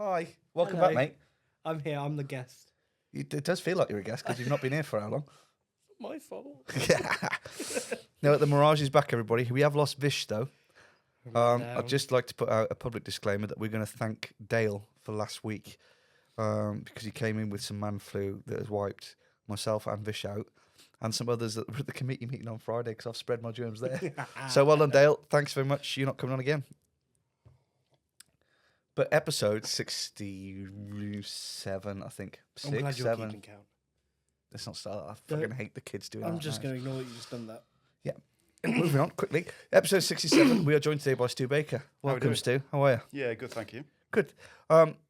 Hi, welcome Hello. back, mate. I'm here. I'm the guest. It does feel like you're a guest because you've not been here for how long? My fault. Yeah. No, the Mirage is back, everybody. We have lost Vish, though. I'd just like to put out a public disclaimer that we're going to thank Dale for last week because he came in with some man flu that has wiped myself and Vish out and some others that were at the committee meeting on Friday because I've spread my germs there. So well done, Dale. Thanks very much. You're not coming on again. But episode 67, I think. I'm glad you're 7. keeping count. Let's not start. I fucking hate the kids doing that. I'm just going to ignore that you just done that. Yeah. Moving on quickly. Episode 67. We are joined today by Stu Baker. Welcome, Stu. How are you? Yeah, good, thank you. Good.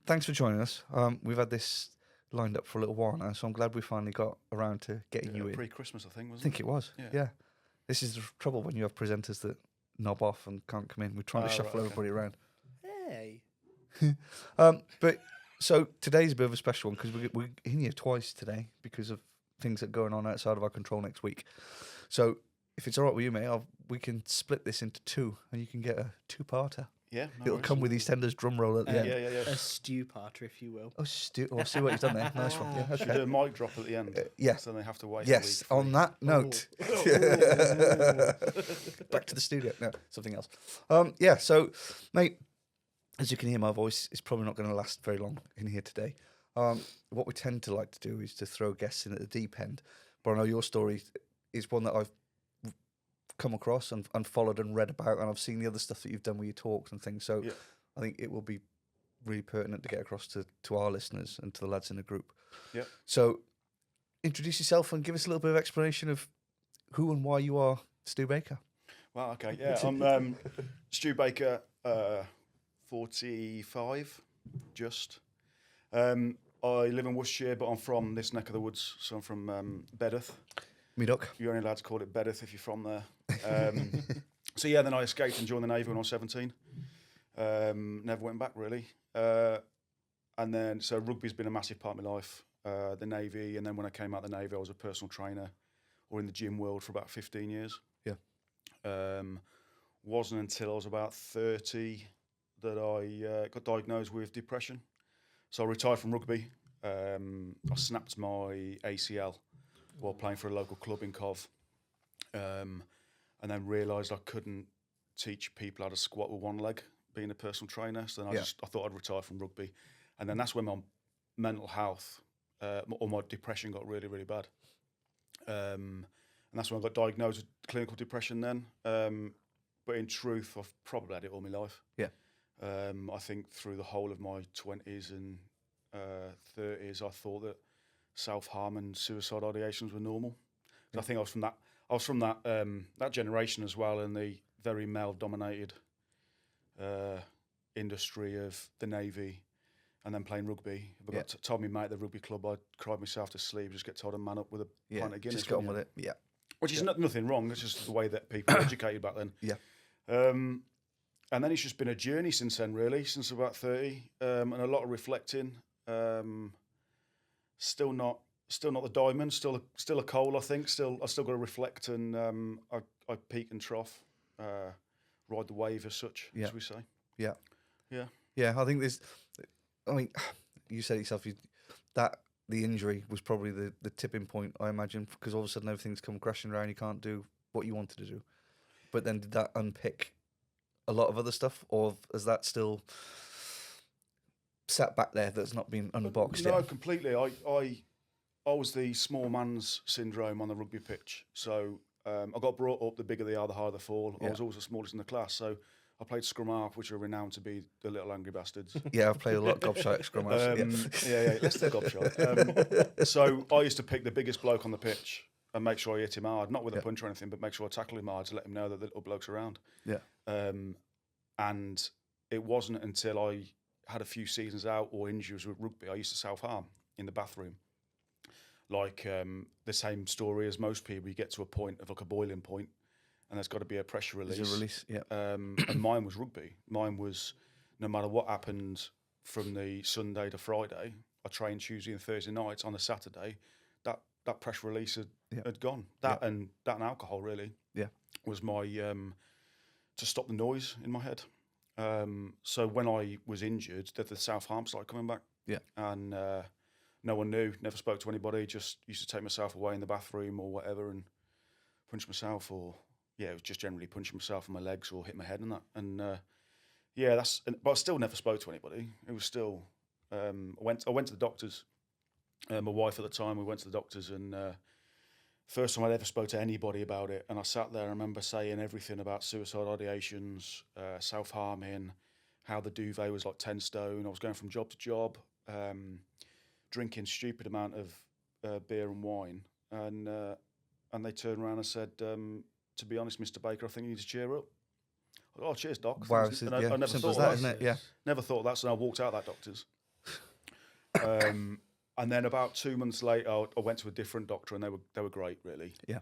Thanks for joining us. We've had this lined up for a little while now, so I'm glad we finally got around to getting you in. Pre-Christmas, I think, I wasn't think it was. Yeah. Yeah. This is the trouble when you have presenters that knob off and can't come in. We're trying to shuffle everybody around. Hey. But so today's a bit of a special one because we're in here twice today because of things that are going on outside of our control next week. So if it's all right with you, mate, we can split this into two and you can get a two-parter. Yeah, no It'll worries. come with EastEnders drum roll at the end. Yeah. A stew parter, if you will. Oh, Stu, I see what you've done there. Nice one. Yeah, Should we okay. do a mic drop at the end? Yeah. So they have to wait Yes, a week. on that note. Back to the studio. No, something else. Yeah, so, mate, as you can hear, my voice is probably not going to last very long in here today. What we tend to like to do is to throw guests in at the deep end. But I know your story is one that I've come across and followed and read about, and I've seen the other stuff that you've done with your talks and things. So I think it will be really pertinent to get across to our listeners and to the lads in the group. Yeah. So introduce yourself and give us a little bit of explanation of who and why you are Stu Baker. Well, okay, yeah. I'm Stu Baker, 45, just. I live in Worcestershire, but I'm from this neck of the woods, so I'm from Bedworth. Me duck. You're only allowed to call it Bedworth if you're from there. So yeah, then I escaped and joined the Navy when I was 17. Never went back really. And then, so rugby's been a massive part of my life. The Navy, and then when I came out of the Navy, I was a personal trainer or in the gym world for about 15 years. Yeah. Wasn't until I was about 30 that I got diagnosed with depression. So I retired from rugby. I snapped my ACL while playing for a local club in Cov. And then realised I couldn't teach people how to squat with one leg, being a personal trainer. So then I thought I'd retire from rugby. And then that's when my mental health or my depression got really, really bad. And that's when I got diagnosed with clinical depression then. But in truth, I've probably had it all my life. Yeah. I think through the whole of my 20s and 30s, I thought that self-harm and suicide ideations were normal. I think I was from that that generation as well, in the very male-dominated industry of the Navy, and then playing rugby. If I got told me mate at the rugby club, I'd cried myself to sleep. Just get told to man up with a pint of Guinness. Just get on with it. Yeah. Which is nothing wrong. It's just the way that people were educated back then. Yeah. And then it's just been a journey since then, really, since about 30, and a lot of reflecting. Still not the diamond. Still a coal. I think. I still got to reflect, and I peak and trough, ride the wave as such, as we say. Yeah. Yeah. Yeah. I think you said it yourself. That the injury was probably the tipping point, I imagine, because all of a sudden everything's come crashing around. You can't do what you wanted to do. But then did that unpick a lot of other stuff, or is that still sat back there that's not been unboxed yet? No, completely. I was the small man's syndrome on the rugby pitch. So I got brought up, the bigger they are, the harder the fall. I was always the smallest in the class. So I played scrum half, which are renowned to be the little angry bastards. Yeah, I've played a lot of gobshite scrum half. Yeah, let's do gobshite. So I used to pick the biggest bloke on the pitch and make sure I hit him hard, not with a punch or anything, but make sure I tackle him hard to let him know that the little bloke's around. Yeah. And it wasn't until I had a few seasons out or injuries with rugby, I used to self-harm in the bathroom. Like the same story as most people, you get to a point of like a boiling point and there's got to be a pressure release. There's a release, yeah. And mine was rugby. Mine was, no matter what happened from the Sunday to Friday, I trained Tuesday and Thursday nights. On the Saturday, that pressure release had gone. That and alcohol really was my, to stop the noise in my head. So when I was injured, the self harm started coming back. Yeah. And no one knew. Never spoke to anybody. Just used to take myself away in the bathroom or whatever and punch myself, or it was just generally punching myself in my legs or hit my head and that. And but I still never spoke to anybody. It was still. I went to the doctors. My wife at the time. We went to the doctors, and first time I ever spoke to anybody about it. And I sat there. I remember saying everything about suicide ideations, self harming, how the duvet was like 10 stone. I was going from job to job, drinking stupid amount of beer and wine, and they turned around and said, "To be honest, Mr. Baker, I think you need to cheer up." Oh, cheers, doc. Wow, Thanks. And I never simple thought as that, that. isn't it? Yeah. Never thought that, so I walked out that doctor's. And then about 2 months later, I went to a different doctor, and they were great, really. Yeah.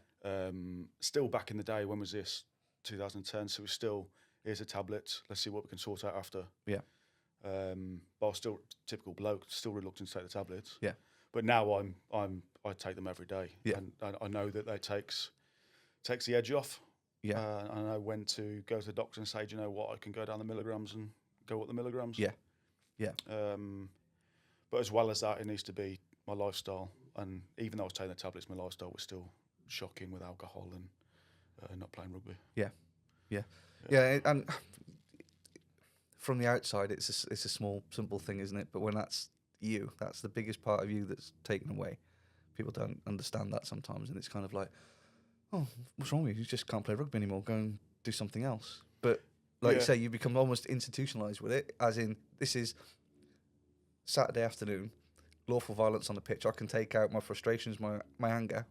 Still back in the day, when was this? 2010. So it was still, here's a tablet. Let's see what we can sort out after. Yeah. But I was still typical bloke, still reluctant to take the tablets. Yeah. But now I take them every day. Yeah. And I know that they takes the edge off. Yeah. I know when to go to the doctor and say, do you know what, I can go down the milligrams and go up the milligrams. Yeah. Yeah. But as well as that, it needs to be my lifestyle. And even though I was taking the tablets, my lifestyle was still shocking with alcohol and not playing rugby. Yeah. Yeah. And from the outside, it's a small, simple thing, isn't it? But when that's you, that's the biggest part of you that's taken away. People don't understand that sometimes, and it's kind of like, oh, what's wrong with you? You just can't play rugby anymore. Go and do something else. But like you say, you become almost institutionalised with it, as in, this is Saturday afternoon, lawful violence on the pitch. I can take out my frustrations, my anger,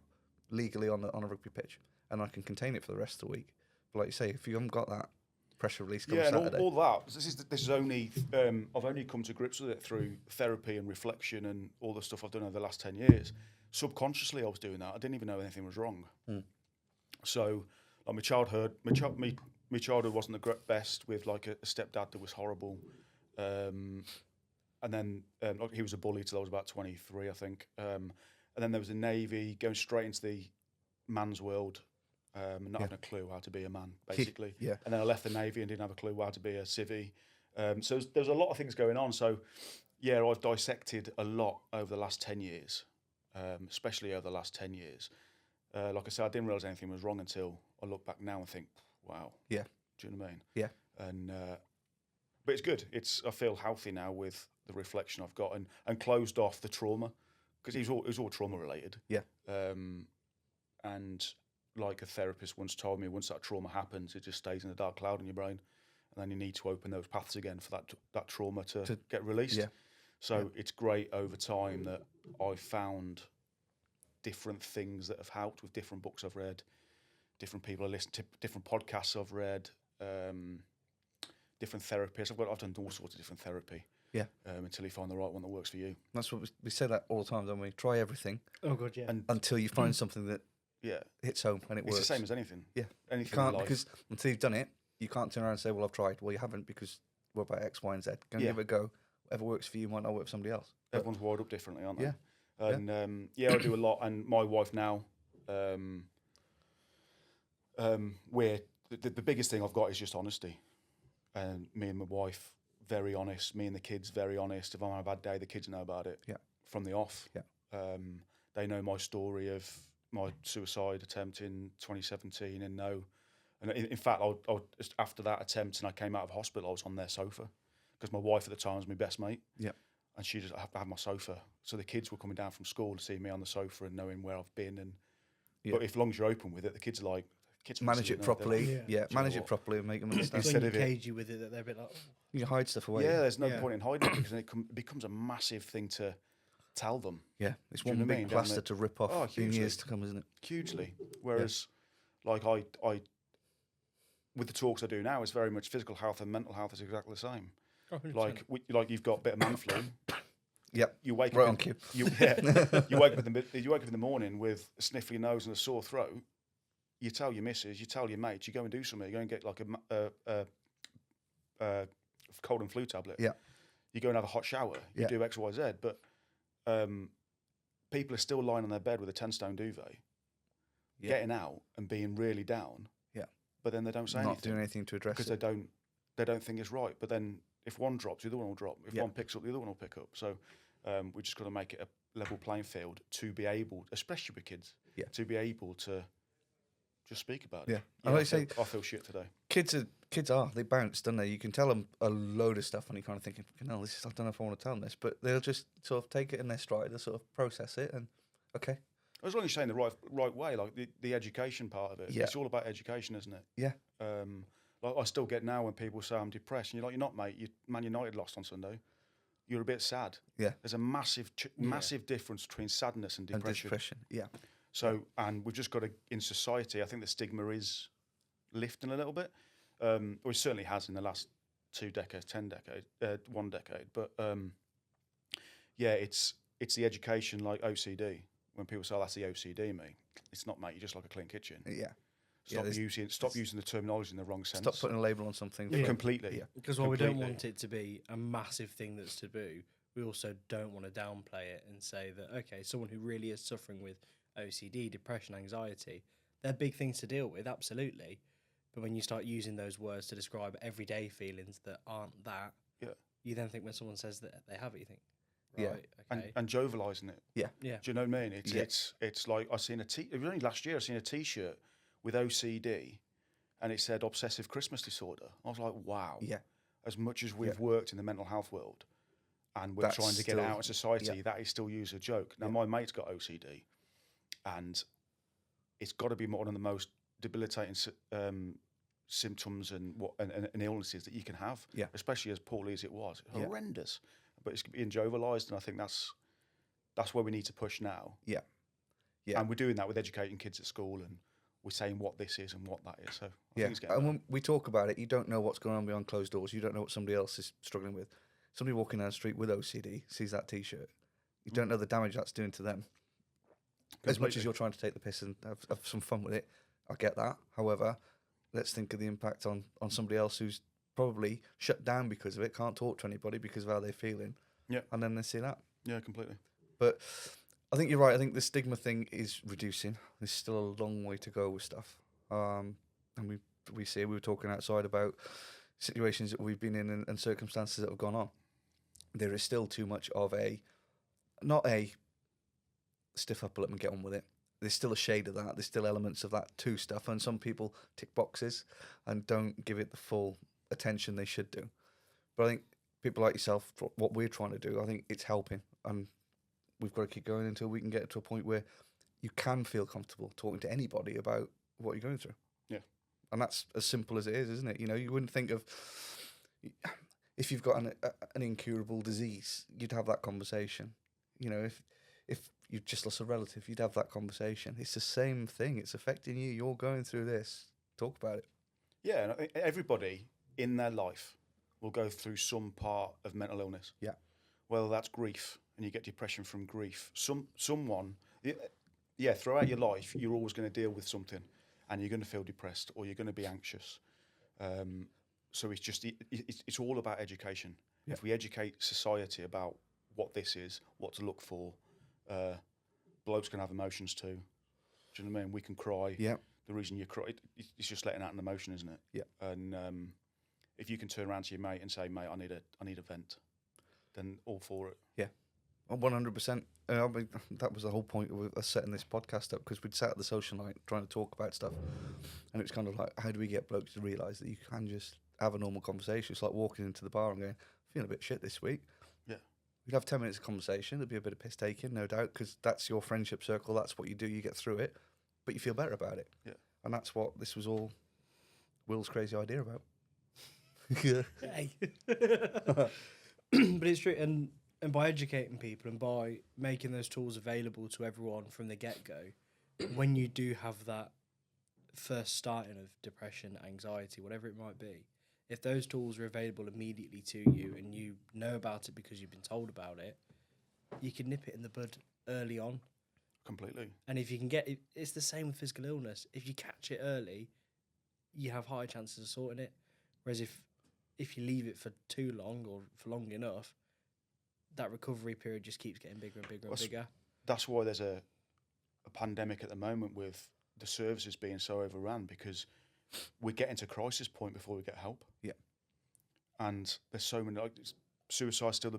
legally on a rugby pitch, and I can contain it for the rest of the week. But like you say, if you haven't got that pressure release come Saturday, and all that. This is only I've only come to grips with it through therapy and reflection and all the stuff I've done over the last 10 years. Subconsciously, I was doing that. I didn't even know anything was wrong. So, like my childhood wasn't the best, with like a stepdad that was horrible, and then like he was a bully till I was about 23, I think. And then there was the Navy, going straight into the man's world. Not having a clue how to be a man, basically. And then I left the Navy and didn't have a clue how to be a civvy. So there's a lot of things going on. So, I've dissected a lot over the last 10 years, especially over the last 10 years. Like I said, I didn't realise anything was wrong until I look back now and think, wow. Yeah. Do you know what I mean? Yeah. And but it's good. I feel healthy now with the reflection I've got and closed off the trauma, because it was all trauma related. Yeah. And like a therapist once told me, once that trauma happens, it just stays in a dark cloud in your brain, and then you need to open those paths again for that trauma to get released. Yeah. So it's great over time that I've found different things that have helped with different books I've read, different people I listen to, different podcasts I've read, different therapists. I've done all sorts of different therapy. Yeah. Until you find the right one that works for you. That's what we say that all the time, don't we? Try everything. Oh god, yeah. And until you find something that hits home and it works. It's the same as anything. Yeah. Anything You can't, in life. because until you've done it, you can't turn around and say, well, I've tried. Well, you haven't, because what about X, Y, and Z? Go and give it a go. Whatever works for you might not work for somebody else. Everyone's wired up differently, aren't they? Yeah. And I do a lot. And my wife now, where the biggest thing I've got is just honesty. And me and my wife, very honest. Me and the kids, very honest. If I'm on a bad day, the kids know about it. Yeah. From the off. Yeah. They know my story of my suicide attempt in 2017, and know. And in fact, I just after that attempt, and I came out of hospital, I was on their sofa, because my wife at the time was my best mate. Yeah. And she just had my sofa. So the kids were coming down from school to see me on the sofa and knowing where I've been. And but if long as you're open with it, the kids are like, manage it properly. Manage it properly and make them understand. Instead of cage you with it, that they're a bit like, you hide stuff away. Yeah, there's no point in hiding it, because it becomes a massive thing to tell them. Yeah, it's one big plaster to rip off in years to come, isn't it? Hugely. Whereas, like I, with the talks I do now, it's very much physical health and mental health is exactly the same. oh, 100%. Like you've got a bit of man flu. Yep. You wake right up on cue. You wake up in the morning with a sniffly nose and a sore throat. You tell your missus, you tell your mates, you go and do something. You go and get like a cold and flu tablet. Yeah. You go and have a hot shower. You do X, Y, Z. But people are still lying on their bed with a 10-stone duvet, getting out and being really down. Yeah. But then they don't say Not anything. doing anything to address because it. they don't. they don't think is right. But then if one drops, the other one will drop. If one picks up, the other one will pick up. So we just got to make it a level playing field to be able, especially with kids, to be able to just speak about it. Yeah, and like I feel shit today. Kids they bounce, don't they? You can tell them a load of stuff, and you're kind of thinking, "No, this is, I don't know if I want to tell them this," but they'll just sort of take it in their stride, they'll sort of process it, and okay. As long as you're saying the right way, like the education part of it. Yeah. It's all about education, isn't it? Yeah. Like I still get now when people say I'm depressed, and you're like, you're not, mate. Man United lost on Sunday. You're a bit sad. Yeah. There's a massive difference between sadness and depression. Yeah. So, and we've just got to, in society, I think the stigma is lifting a little bit. Or it certainly has in the last 2 decades, 1 decade. But it's the education like OCD. When people say, oh, that's the OCD, mate. It's not, mate. You're just like a clean kitchen. Yeah. Stop using the terminology in the wrong sense. Stop putting a label on something. Completely. Yeah. Because while we don't want it to be a massive thing that's taboo, we also don't want to downplay it and say that, okay, someone who really is suffering with OCD, depression, anxiety, they're big things to deal with, absolutely. But when you start using those words to describe everyday feelings that aren't that, you then think when someone says that they have it, you think, right, okay. And jovialising it. Yeah. Do you know what I mean? It's like I seen it was only last year I seen a T-shirt with OCD, and it said obsessive Christmas disorder. I was like, wow. Yeah. As much as we've worked in the mental health world, and we're trying to get out of society, that is still used as a joke. Now my mate's got OCD, and it's got to be one of the most debilitating symptoms and illnesses that you can have. Yeah. Especially as poorly as it was, horrendous. But it's being jovialised, and I think that's where we need to push now. Yeah. Yeah. And we're doing that with educating kids at school, and we're saying what this is and what that is. So I think it's and when we talk about it, you don't know what's going on behind closed doors. You don't know what somebody else is struggling with. Somebody walking down the street with OCD sees that T-shirt. You don't know the damage that's doing to them. Completely. As much as you're trying to take the piss and have some fun with it, I get that. However, let's think of the impact on somebody else who's probably shut down because of it, can't talk to anybody because of how they're feeling. Yeah. And then they see that. Yeah, completely. But I think you're right. I think the stigma thing is reducing. There's still a long way to go with stuff. And we were talking outside about situations that we've been in and circumstances that have gone on. There is still too much of not a stiff upper lip and get on with it. There's still a shade of that. There's still elements of that to stuff. And some people tick boxes and don't give it the full attention they should do. But I think people like yourself, what we're trying to do, I think it's helping. And we've got to keep going until we can get to a point where you can feel comfortable talking to anybody about what you're going through. Yeah. And that's as simple as it is, isn't it? You know, you wouldn't think of, if you've got an incurable disease, you'd have that conversation. You know, if you just lost a relative, you'd have that conversation. It's the same thing. It's affecting you. You're going through this. Talk about it. Yeah, and I think everybody in their life will go through some part of mental illness. Yeah. Whether that's grief, and you get depression from grief. Someone, throughout your life, you're always going to deal with something, and you're going to feel depressed or you're going to be anxious. So it's all about education. Yeah. If we educate society about what this is, what to look for, blokes can have emotions too. Do you know what I mean? We can cry. Yeah. The reason you cry, it's just letting out an emotion, isn't it? Yeah. And if you can turn around to your mate and say, mate, I need a vent, then all for it. Yeah. 100%. I mean, that was the whole point of us setting this podcast up, because we'd sat at the social night trying to talk about stuff, and it was kind of like, how do we get blokes to realise that you can just have a normal conversation? It's like walking into the bar and going, feeling a bit shit this week. Yeah. You'd have 10 minutes of conversation. There'd be a bit of piss taking, no doubt, because that's your friendship circle. That's what you do. You get through it, but you feel better about it. Yeah. And that's what this was all Will's crazy idea about. Hey. But it's true, and by educating people and by making those tools available to everyone from the get-go, when you do have that first starting of depression, anxiety, whatever it might be, if those tools are available immediately to you and you know about it because you've been told about it, you can nip it in the bud early on. Completely. And if you can get it, it's the same with physical illness. If you catch it early, you have higher chances of sorting it. Whereas if you leave it for too long or for long enough, that recovery period just keeps getting bigger and bigger and bigger. That's why there's a pandemic at the moment with the services being so overrun, because we're getting to crisis point before we get help. Yeah. and there's so many. Like, suicide's still the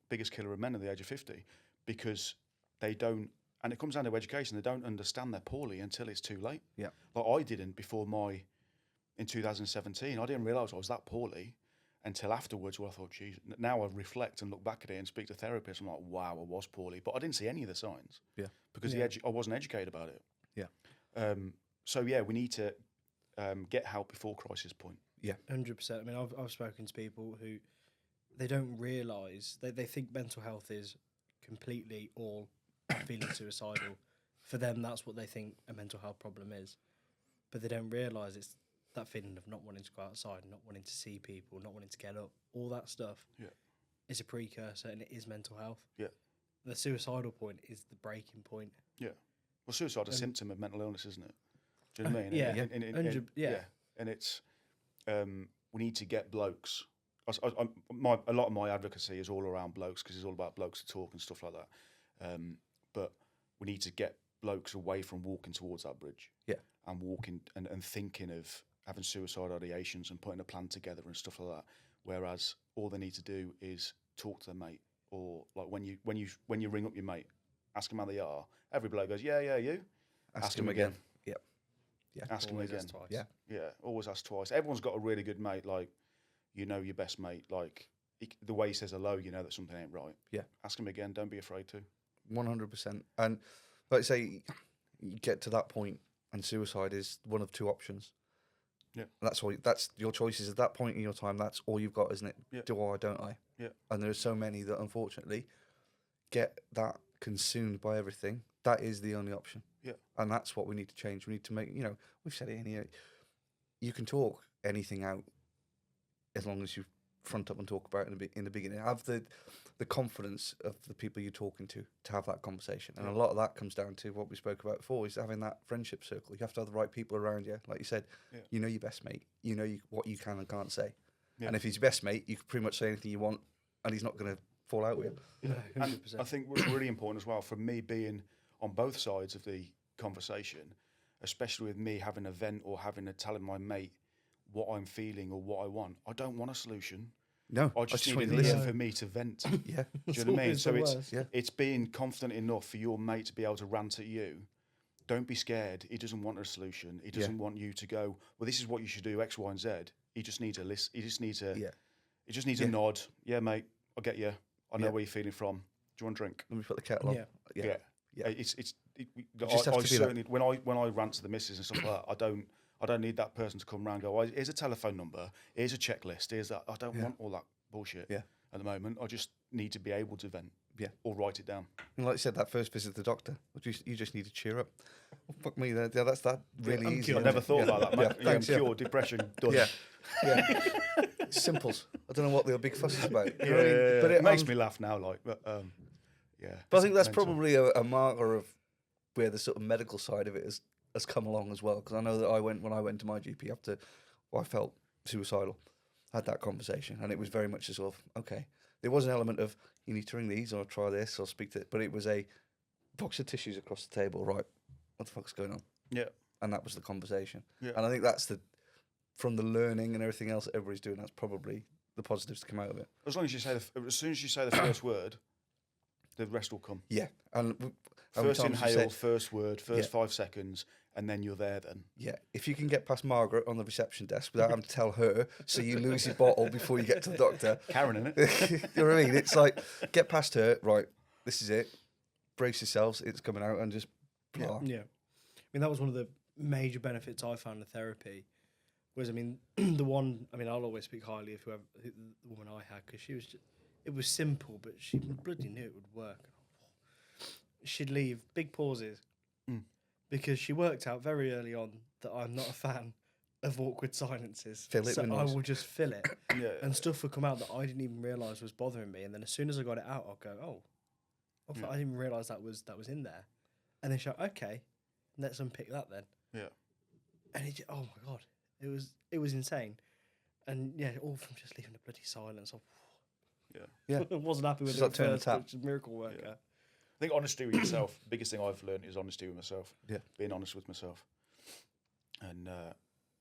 biggest killer of men at the age of 50 because they don't. And it comes down to education. They don't understand they're poorly until it's too late. Yeah. Like I didn't in 2017. I didn't realise I was that poorly until afterwards, where I thought, geez, now I reflect and look back at it and speak to therapists. I'm like, wow, I was poorly. But I didn't see any of the signs. Yeah. Because I wasn't educated about it. Yeah. So, yeah, we need to get help before crisis point. Yeah. 100%. I mean, I've spoken to people who they don't realise, they think mental health is completely all feeling suicidal. For them, that's what they think a mental health problem is. But they don't realise it's that feeling of not wanting to go outside, not wanting to see people, not wanting to get up, all that stuff is a precursor, and it is mental health. Yeah. The suicidal point is the breaking point. Yeah. Well, suicide is a symptom of mental illness, isn't it? Do you know what I mean? Yeah. And it's, we need to get blokes. A lot of my advocacy is all around blokes because it's all about blokes to talk and stuff like that. But we need to get blokes away from walking towards that bridge. Yeah. And walking and thinking of having suicide ideations and putting a plan together and stuff like that. Whereas all they need to do is talk to their mate, or like when you ring up your mate, ask them how they are. Every bloke goes, yeah, you. Ask him again. Yep. Yeah. Ask him Always again. ask twice. Yeah. Yeah. Always ask twice. Everyone's got a really good mate, like, you know, your best mate, like the way he says hello, you know that something ain't right. Yeah. Ask him again. Don't be afraid to. 100%. And like I say, you get to that point and suicide is one of two options. Yeah. That's your choices at that point in your time. That's all you've got, isn't it? Yeah. Do I, don't I? Yeah. And there's so many that unfortunately get that consumed by everything. That is the only option. Yeah. And that's what we need to change. We need to make, we've said it in here. You can talk anything out as long as you front up and talk about it in the beginning. Have the confidence of the people you're talking to have that conversation. And a lot of that comes down to what we spoke about before, is having that friendship circle. You have to have the right people around you. Like you said, you know your best mate. You know what you can and can't say. Yeah. And if he's your best mate, you can pretty much say anything you want and he's not going to fall out with you. No, 100%. And I think what's really important as well, for me being on both sides of the conversation, especially with me having a vent or telling my mate what I'm feeling or what I want, I don't want a solution. No, I just need want an to ear listen for me to vent. Yeah. Do you know what I mean? So worst. it's being confident enough for your mate to be able to rant at you. Don't be scared. He doesn't want a solution. He doesn't want you to go, well, this is what you should do, X, Y, and Z. He just needs to listen. He just needs to nod. Yeah, mate, I get you. I know where you're feeling from. Do you want a drink? Let me put the kettle on. Yeah. I certainly when I rant to the missus and stuff like that, I don't need that person to come around and go, oh, here's a telephone number, here's a checklist, here's that. I don't want all that bullshit at the moment. I just need to be able to vent or write it down. And like you said, that first visit to the doctor, you just need to cheer up. Well, fuck me, that's that really easy. I never thought about that, mate. Thanks, pure depression, done. Yeah. Simples. I don't know what the big fuss is about. But it makes me laugh now, but I think that's probably a marker of where the sort of medical side of it has come along as well. Because I know that when I went to my GP after I felt suicidal, had that conversation, and it was very much a sort of, okay, there was an element of, you need to ring these or try this or speak to it, but it was a box of tissues across the table, right? What the fuck's going on? Yeah. And that was the conversation. Yeah. And I think that's from the learning and everything else that everybody's doing, that's probably the positives to come out of it. As long as as soon as you say the first word, the rest will come. Yeah. And first inhale, first word, first 5 seconds, and then you're there then. Yeah. If you can get past Margaret on the reception desk without having to tell her, so you lose your bottle before you get to the doctor. Karen, innit? You know what I mean? It's like, get past her, right, this is it. Brace yourselves, it's coming out, and just blah. Yeah. I mean, that was one of the major benefits I found of therapy. Was, I mean, I'll always speak highly of the woman I had, because it was simple, but she bloody knew it would work. She'd leave big pauses because she worked out very early on that I'm not a fan of awkward silences. Fill it so with I noise. will just fill it. Yeah. And stuff would come out that I didn't even realise was bothering me. And then as soon as I got it out, I'll go, I didn't even realise that was in there. And then she'll go, okay, let's unpick that then. Yeah. And oh my God, it was insane. And yeah, all from just leaving the bloody silence. Yeah. I wasn't happy with Just it like at turn the first, tap. which is a miracle worker. Yeah. I think honesty with yourself, the biggest thing I've learned is honesty with myself. Yeah. Being honest with myself. And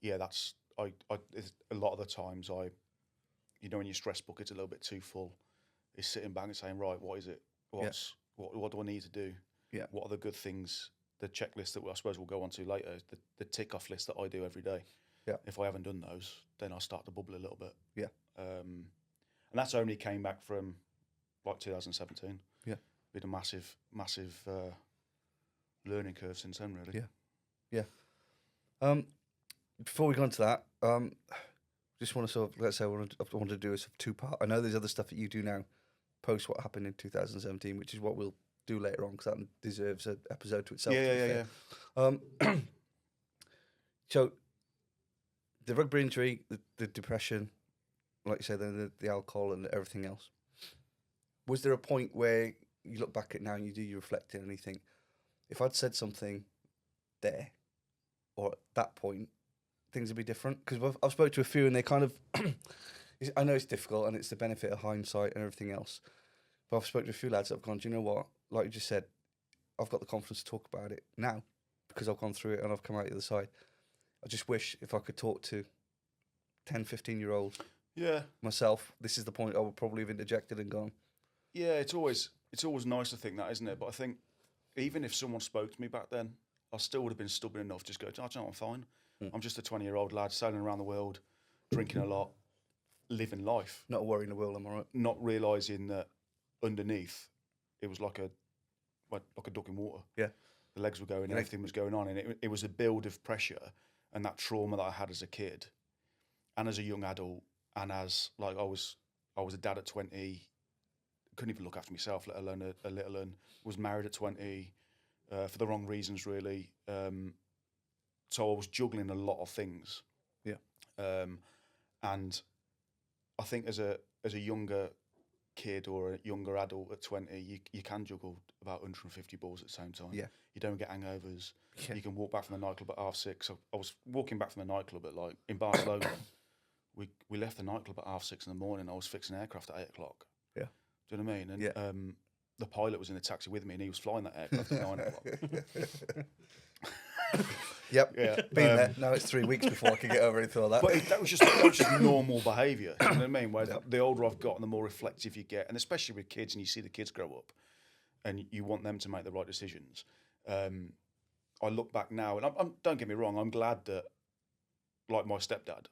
that's, it's a lot of the times you know, when your stress bucket's a little bit too full, is sitting back and saying, right, what is it? What do I need to do? Yeah. What are the good things? The checklist that I suppose we'll go on to later, the tick off list that I do every day. Yeah. If I haven't done those, then I start to bubble a little bit. Yeah. And that's only came back from like 2017. Yeah. Been a massive learning curve since then, really. Yeah. Before we go on to that, just want to sort of, let's say I want to do a sort of two-part. I know there's other stuff that you do now, post what happened in 2017, which is what we'll do later on, because that deserves an episode to itself. Yeah. So, the rugby injury, the depression, like you said, then the alcohol and everything else. Was there a point where you look back at now and you reflect and you think, if I'd said something there or at that point, things would be different? Because I've spoke to a few and they kind of, I know it's difficult and it's the benefit of hindsight and everything else, but I've spoken to a few lads that have gone, do you know what? Like you just said, I've got the confidence to talk about it now because I've gone through it and I've come out the other side. I just wish if I could talk to 10, 15-year-old myself, this is the point I would probably have interjected and gone. Yeah, it's always nice to think that, isn't it? But I think even if someone spoke to me back then, I still would have been stubborn enough to just go, oh, I'm fine. I'm just a 20-year-old lad sailing around the world, drinking a lot, living life. Not a worry in the world, am I right? Not realising that underneath it was like a duck in water. Yeah. The legs were going, and everything was going on, and it was a build of pressure and that trauma that I had as a kid, and as a young adult, and as like I was a dad at 20, couldn't even look after myself, let alone a little un. Was married at 20 for the wrong reasons, really. So I was juggling a lot of things. Yeah. And I think as a younger kid or a younger adult at 20, you can juggle about 150 balls at the same time. Yeah. You don't get hangovers. Yeah. You can walk back from the nightclub at 6:30. So I was walking back from the nightclub at like in Barcelona. we left the nightclub at 6:30 in the morning. I was fixing aircraft at 8:00. Yeah. Do you know what I mean? And the pilot was in the taxi with me, and he was flying that aircraft at 9:00. Yep. Yeah. Been there. Now it's 3 weeks before I can get over anything like that. But that was just normal behaviour. You know what I mean? Where the older I've got and the more reflective you get, and especially with kids, and you see the kids grow up, and you want them to make the right decisions. I look back now, and don't get me wrong, I'm glad that, like my stepdad,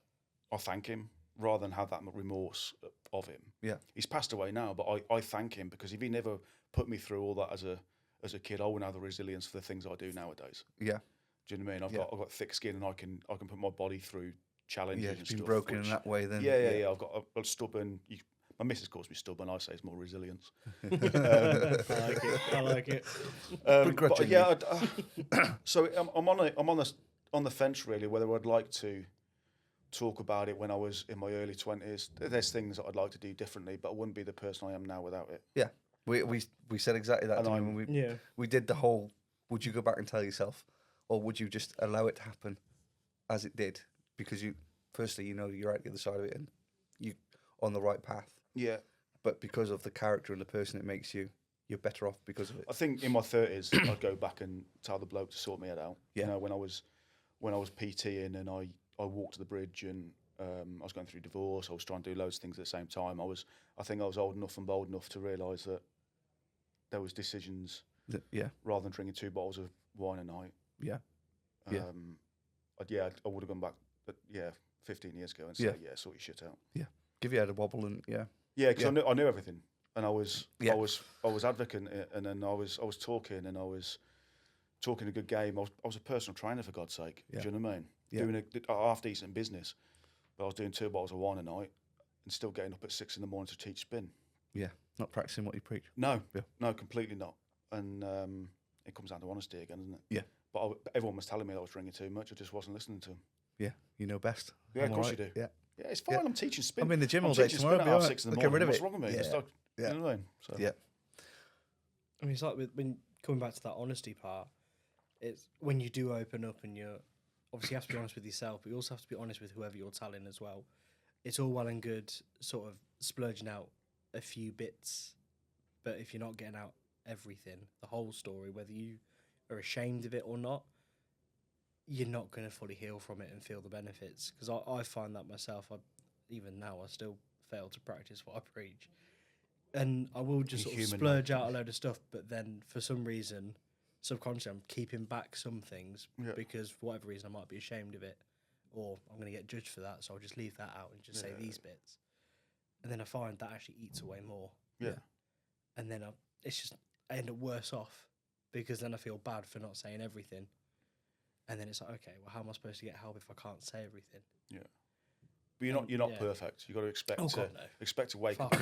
I thank him rather than have that remorse of him. Yeah. He's passed away now, but I thank him because if he never put me through all that as a kid, I wouldn't have the resilience for the things I do nowadays. Yeah. Do you know what I mean? I've got thick skin, and I can put my body through challenges. Yeah, and it's been stuff, broken in that way then. Yeah. I've got a stubborn. My missus calls me stubborn. I say it's more resilience. I like it. But yeah, so I'm on the fence really whether I'd like to talk about it when I was in my early 20s. There's things that I'd like to do differently, but I wouldn't be the person I am now without it. Yeah. We said exactly that. And When we did the whole, would you go back and tell yourself, or would you just allow it to happen as it did? Because firstly, you're at the other side of it and you're on the right path. Yeah. But because of the character and the person it makes you, you're better off because of it. I think in my 30s, I'd go back and tell the bloke to sort me head out. Yeah. You know, when I was PTing and I walked to the bridge and I was going through divorce, I was trying to do loads of things at the same time. I think I was old enough and bold enough to realise that there was decisions rather than drinking 2 bottles of wine a night. Yeah. I would have gone back 15 years ago and said, sort your shit out. Yeah. Give your head a wobble and Yeah, because I knew everything, and I was advocate, and then I was talking, and I was talking a good game. I was a personal trainer, for God's sake. Yeah. Do you know what I mean? Yeah. Doing a half decent business, but I was doing 2 bottles of wine a night, and still getting up at 6 in the morning to teach spin. Yeah. Not practicing what you preach. No, completely not. And it comes down to honesty again, doesn't it? Yeah. But everyone was telling me that I was drinking too much. I just wasn't listening to them. Yeah, you know best. Yeah, of course you do. Yeah. Yeah, it's fine. I'm teaching spin. I'm in the gym all day tomorrow. At half 6 in the morning. Rid of What's it. wrong with me? Yeah. You know what I mean? So. Yeah. I mean, it's like when coming back to that honesty part, it's when you do open up and you're obviously you have to be honest with yourself, but you also have to be honest with whoever you're telling as well. It's all well and good sort of splurging out a few bits, but if you're not getting out everything, the whole story, whether you are ashamed of it or not, you're not going to fully heal from it and feel the benefits. Because I find that myself, even now, I still fail to practice what I preach. And I will just Be sort of human, splurge out a load of stuff, but then for some reason, subconsciously, I'm keeping back some things Yeah. because for whatever reason, I might be ashamed of it, or I'm going to get judged for that. So I'll just leave that out and just say these bits. And then I find that actually eats away more. Yeah. And then I end up worse off because then I feel bad for not saying everything. And then it's like, okay, well, how am I supposed to get help if I can't say everything? Yeah. But you're not perfect. You've got to expect to wake up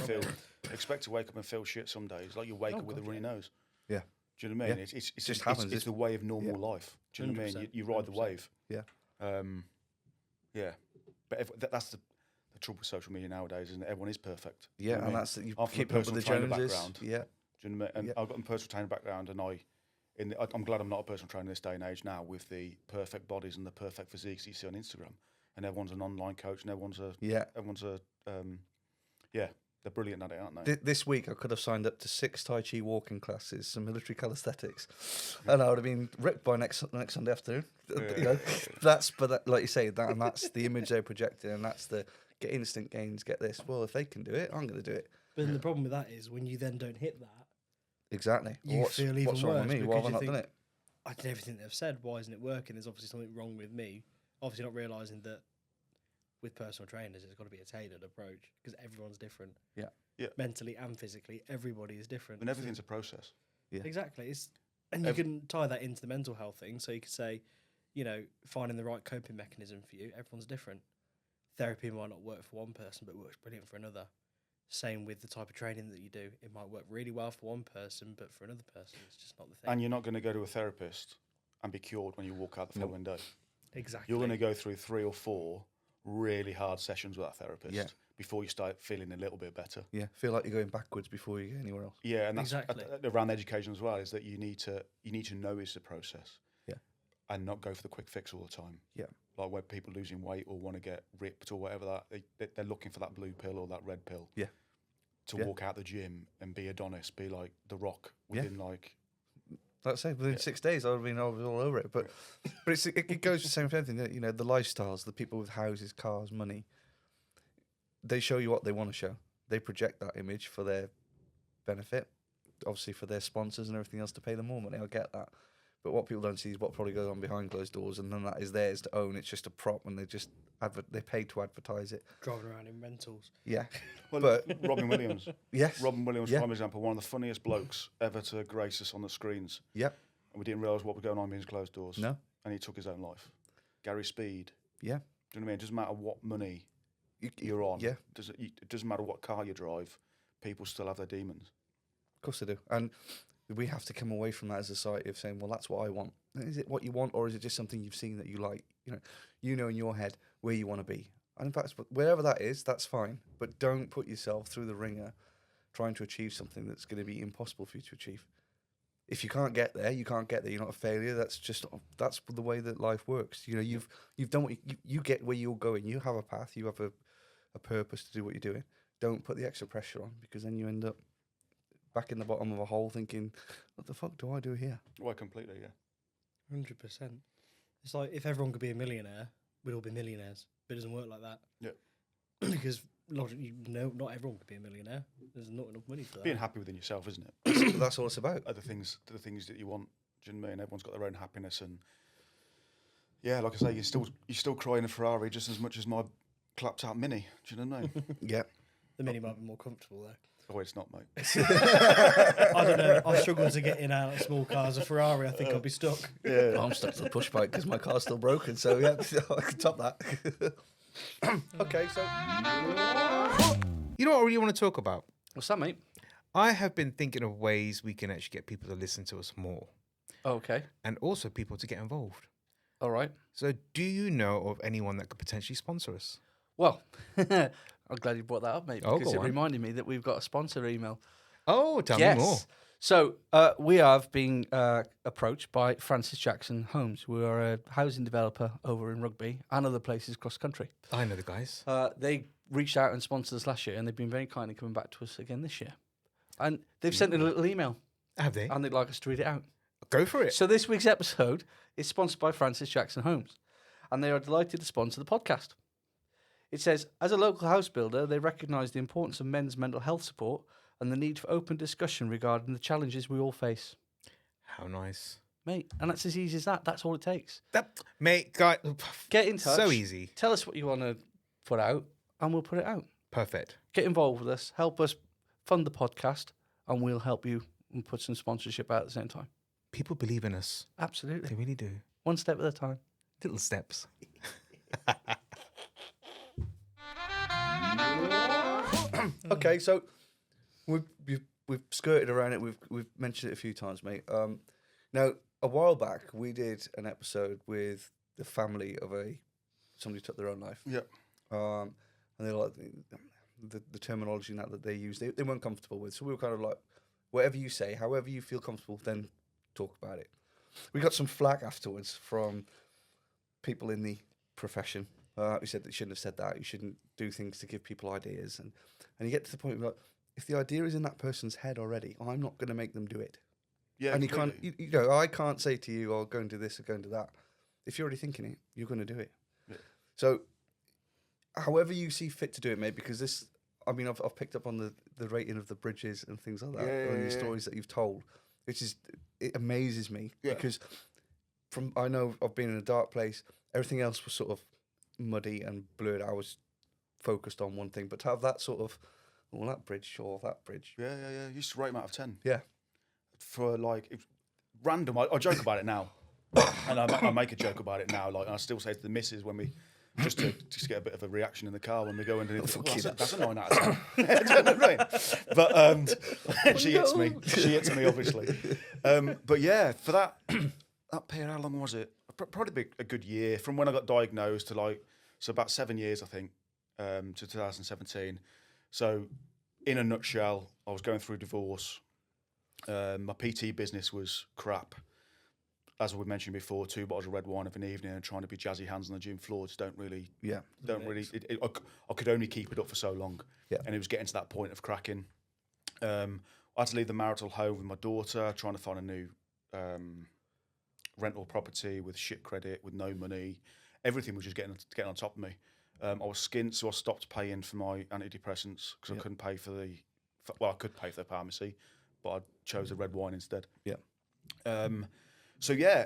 and feel shit some days. Like you wake up with a runny nose. Yeah. Do you know what I mean? Yeah. It's just happens. It's the way of normal life. Do you know what I mean? You ride the wave. Yeah. Yeah. But that's the trouble with social media nowadays, isn't it? Everyone is perfect. Yeah, and that's you keep up with the Joneses. Yeah. Do you know what I mean? And I've got a personal trainer background, and I'm glad I'm not a personal trainer in this day and age now with the perfect bodies and the perfect physiques you see on Instagram. And everyone's an online coach, and everyone's they're brilliant at it, aren't they? This week I could have signed up to 6 Tai Chi walking classes, some military calisthenics, and I would have been ripped by next Sunday afternoon. You know, like you say, that's the image they're projecting, and that's the get instant gains, get this. Well, if they can do it, I'm going to do it. But then the problem with that is when you then don't hit that, exactly. You feel even what's wrong worse with me? Why have I not done it? I did everything they've said. Why isn't it working? There's obviously something wrong with me. Obviously, not realizing that with personal trainers, it's got to be a tailored approach because everyone's different. Yeah. Mentally and physically, everybody is different. And everything's a process. Yeah. Exactly. You can tie that into the mental health thing. So you could say, finding the right coping mechanism for you. Everyone's different. Therapy might not work for one person, but works brilliant for another. Same with the type of training that you do. It might work really well for one person, but for another person, it's just not the thing. And you're not going to go to a therapist and be cured when you walk out the following day. Exactly. You're going to go through 3 or 4 really hard sessions with that therapist before you start feeling a little bit better. Yeah, feel like you're going backwards before you go anywhere else. Yeah, and that's exactly around education as well. Is that you need to know it's a process. Yeah, and not go for the quick fix all the time. Yeah, like where people losing weight or want to get ripped or whatever they're looking for that blue pill or that red pill. Yeah, to walk out the gym and be Adonis, be like The Rock within like. Like I say, within 6 days, I was all over it. But it goes the same for everything. You know, the lifestyles, the people with houses, cars, money. They show you what they want to show. They project that image for their benefit, obviously for their sponsors and everything else to pay them more money. I get that. But what people don't see is what probably goes on behind closed doors, and then that is theirs to own. It's just a prop, and they pay to advertise it. Driving around in rentals. Yeah. Well, but Robin Williams. Yes. Robin Williams, prime example, one of the funniest blokes ever to grace us on the screens. Yep. And we didn't realise what was going on behind closed doors. No. And he took his own life. Gary Speed. Yeah. Do you know what I mean? It doesn't matter what money you're on. Yeah. It doesn't matter what car you drive. People still have their demons. Of course they do. And we have to come away from that as a society of saying, well, that's what I want. Is it what you want, or is it just something you've seen that you like? You know in your head where you want to be. And in fact, wherever that is, that's fine. But don't put yourself through the ringer trying to achieve something that's going to be impossible for you to achieve. If you can't get there, you can't get there. You're not a failure. That's the way that life works. You've done what you get where you're going. You have a path. You have a purpose to do what you're doing. Don't put the extra pressure on, because then you end up back in the bottom of a hole thinking, what the fuck do I do here? Well, completely, yeah. 100%. It's like if everyone could be a millionaire, we'd all be millionaires. But it doesn't work like that. Yeah. Because not everyone could be a millionaire. There's not enough money for that. Being happy within yourself, isn't it? That's all it's about. The things that you want. Do you know what I mean? Everyone's got their own happiness, and yeah, like I say, you're still crying a Ferrari just as much as my clapped out Mini. Do you know what I mean? Yeah. The Mini might be more comfortable though. Oh, it's not, mate. I don't know. I struggle to get in and out of small cars. A Ferrari, I think I'll be stuck. Yeah. I'm stuck to the push bike because my car's still broken. So yeah, I can top that. Okay, so you know what I really want to talk about? What's that, mate? I have been thinking of ways we can actually get people to listen to us more. Oh, okay. And also people to get involved. All right. So do you know of anyone that could potentially sponsor us? Well, I'm glad you brought that up, mate, because it reminded me that we've got a sponsor email. Oh, tell me more. So we have been approached by Francis Jackson Homes, who are a housing developer over in Rugby and other places across the country. I know the guys. They reached out and sponsored us last year, and they've been very kindly coming back to us again this year. And they've sent a little email. Have they? And they'd like us to read it out. Go for it. So this week's episode is sponsored by Francis Jackson Homes, and they are delighted to sponsor the podcast. It says, as a local house builder, they recognise the importance of men's mental health support and the need for open discussion regarding the challenges we all face. How nice. Mate, and that's as easy as that. That's all it takes. Mate, guy, Get in touch. so easy. Tell us what you want to put out, and we'll put it out. Perfect. Get involved with us. Help us fund the podcast, and we'll help you and put some sponsorship out at the same time. People believe in us. Absolutely. They really do. One step at a time. Little steps. Okay, so we've skirted around it. We've mentioned it a few times, mate. Now, a while back, we did an episode with the family of somebody who took their own life. Yeah. And they're like the terminology now that they use, they weren't comfortable with. So we were kind of like, whatever you say, however you feel comfortable, then talk about it. We got some flack afterwards from people in the profession who said that you shouldn't have said that. You shouldn't do things to give people ideas. And you get to the point where, like, if the idea is in that person's head already, I'm not going to make them do it. Yeah, and completely. you can't, I can't say to you, "Oh, go and do this or go and do that." If you're already thinking it, you're going to do it. Yeah. So, however you see fit to do it, mate. Because this, I mean, I've picked up on the rating of the bridges and things like that, and the stories that you've told, which is, it amazes me because I know I've been in a dark place. Everything else was sort of muddy and blurred. I was focused on one thing, but to have that sort of, well, that bridge or that bridge. Yeah. I used to rate them out of 10. Yeah. For like random, I joke about it now, and I make a joke about it now. Like, and I still say to the missus when we just to get a bit of a reaction in the car when we go into it. That's a 9 out of 10. Do you know what I mean? But she hits me. She hits me, obviously. But yeah, for that period, how long was it? Probably a good year from when I got diagnosed to so about 7 years, I think, to 2017. So, in a nutshell, I was going through divorce. My PT business was crap. As we mentioned before, 2 bottles of red wine of an evening and trying to be jazzy hands on the gym floor just don't really. I could only keep it up for so long. Yeah. And it was getting to that point of cracking. I had to leave the marital home with my daughter, trying to find a new rental property with shit credit, with no money. Everything was just getting on top of me. I was skint, so I stopped paying for my antidepressants because I couldn't pay for I could pay for the pharmacy, but I chose the red wine instead. Yeah. And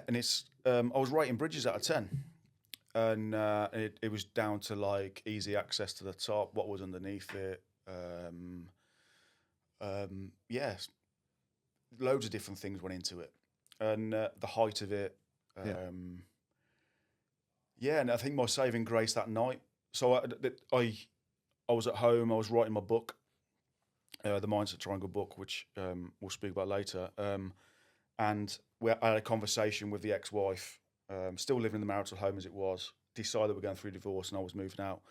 it's I was rating bridges out of 10, and it was down to like easy access to the top, what was underneath it. Loads of different things went into it, and the height of it. And I think my saving grace that night. So I was at home. I was writing my book, the Mindset Triangle book, which we'll speak about later. And I had a conversation with the ex-wife, still living in the marital home as it was, decided we're going through divorce and I was moving out.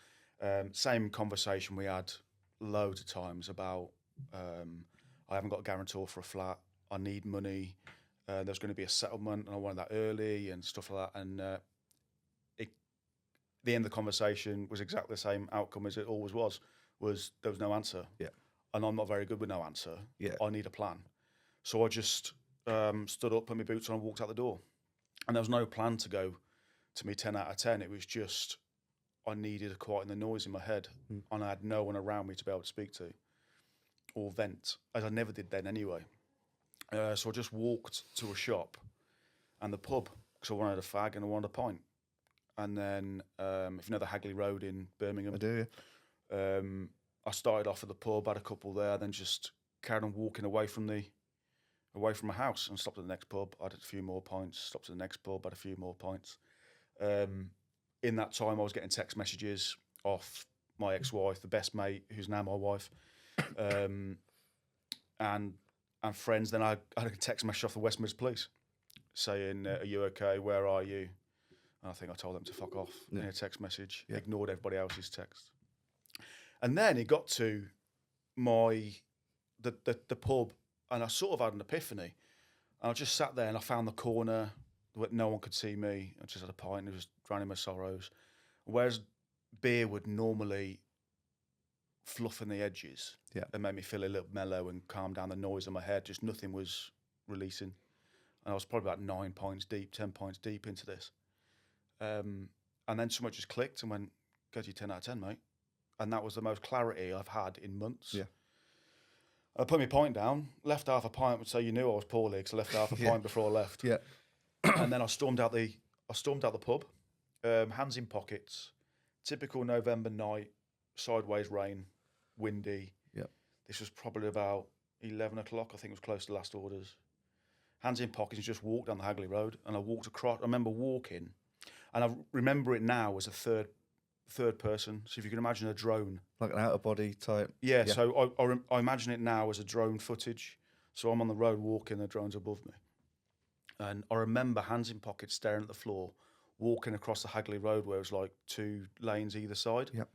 Same conversation we had loads of times about I haven't got a guarantor for a flat, I need money, there's going to be a settlement and I wanted that early and stuff like that. And the end of the conversation was exactly the same outcome as it always was there was no answer. Yeah. And I'm not very good with no answer. Yeah. I need a plan. So I just stood up, put my boots on and walked out the door. And there was no plan to go to me 10 out of 10. It was just I needed a quiet in the noise in my head and I had no one around me to be able to speak to or vent, as I never did then anyway. So I just walked to a shop and the pub because I wanted a fag and I wanted a pint. And then, if you know the Hagley Road in Birmingham, I do. I started off at the pub, had a couple there, then just carried on walking away from my house and stopped at the next pub. I had a few more pints. Stopped at the next pub, had a few more pints. In that time, I was getting text messages off my ex-wife, the best mate, who's now my wife, and friends. Then I had a text message off the West Midlands Police saying, "Are you okay? Where are you?" And I think I told them to fuck off in a text message, ignored everybody else's text. And then it got to the pub, and I sort of had an epiphany. And I just sat there and I found the corner where no one could see me. I just had a pint and it was drowning my sorrows. Whereas beer would normally fluff in the edges and make me feel a little mellow and calm down the noise in my head, just nothing was releasing. And I was probably about 9 pints deep, 10 pints deep into this. And then someone just clicked and went, Get you 10 out of 10, mate. And that was the most clarity I've had in months. Yeah. I put my pint down, left half a pint would say you knew I was poorly because I left half a Yeah. pint before I left. Yeah. And then I stormed out the pub, hands in pockets, typical November night, sideways rain, windy. Yep. This was probably about 11 o'clock. I think it was close to last orders. Hands in pockets and just walked down the Hagley Road. And I walked across. I remember walking, and I remember it now as a third person. So if you can imagine a drone. Like an outer body type. Yeah. So I imagine it now as a drone footage. So I'm on the road walking, the drone's above me. And I remember hands in pockets staring at the floor, walking across the Hagley Road where it was like 2 lanes either side. Yep.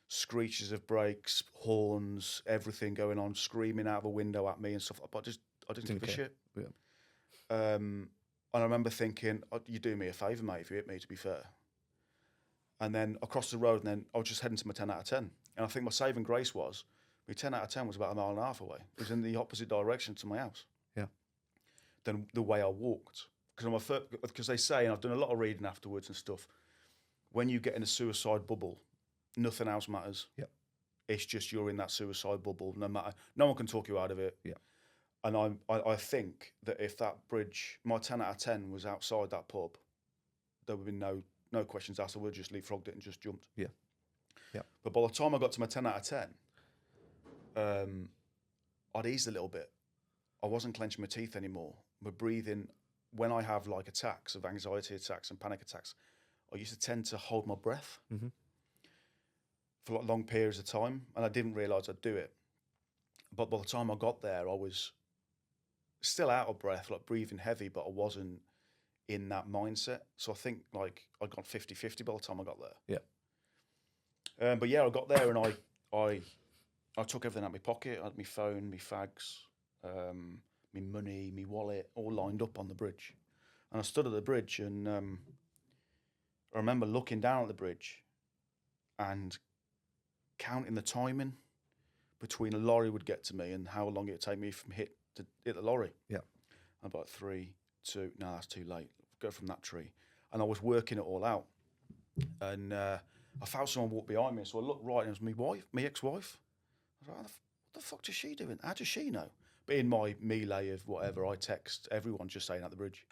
Screeches of brakes, horns, everything going on, screaming out of a window at me and stuff. But I didn't give a shit. Yeah. And I remember thinking, you do me a favour, mate, if you hit me, to be fair. And then across the road, and then I was just heading to my 10 out of 10. And I think my saving grace was, my 10 out of 10 was about a mile and a half away. It was in the opposite direction to my house. Yeah. Than the way I walked. Because they say, and I've done a lot of reading afterwards and stuff, when you get in a suicide bubble, nothing else matters. Yep. It's just you're in that suicide bubble. No one can talk you out of it. Yeah. And I think that if that bridge, my 10 out of 10 was outside that pub, there would be no questions asked. I would have just leapfrogged it and just jumped. Yeah. Yeah. But by the time I got to my 10 out of 10, I'd eased a little bit. I wasn't clenching my teeth anymore. My breathing, when I have like attacks of anxiety attacks and panic attacks, I used to tend to hold my breath for like long periods of time, and I didn't realise I'd do it. But by the time I got there, I was still out of breath, like breathing heavy, but I wasn't in that mindset. So I think like I got 50-50 by the time I got there. Yeah. But yeah, I got there and I took everything out of my pocket. I had my phone, my fags, my money, my wallet, all lined up on the bridge. And I stood at the bridge and I remember looking down at the bridge and counting the timing between a lorry would get to me and how long it would take me from hit the lorry. Yeah. I'm about 3, 2, no, that's too late. Go from that tree. And I was working it all out. And I felt someone walk behind me, so I looked right and it was my wife, my ex-wife. I was like, what the fuck is she doing? How does she know? But in my melee of whatever, I text everyone just saying at the bridge.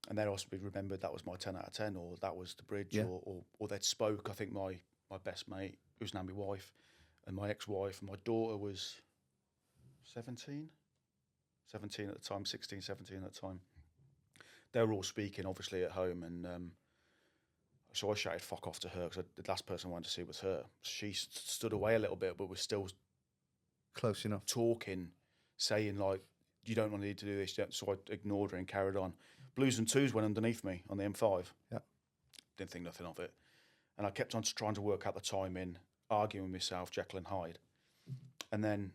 And then also remembered that was my 10 out of 10, or that was the bridge, Yeah. or they'd spoke. I think my best mate, who's now my wife, and my ex-wife, and my daughter was 17 at the time, 16, 17 at the time. They were all speaking, obviously, at home, and so I shouted "fuck off" to her because the last person I wanted to see was her. She stood away a little bit, but was still Close enough. talking, saying like, "You don't need to do this." So I ignored her and carried on. Blues and twos went underneath me on the M5. Yeah. Didn't think nothing of it, and I kept on trying to work out the timing, arguing with myself, Jekyll and Hyde, and then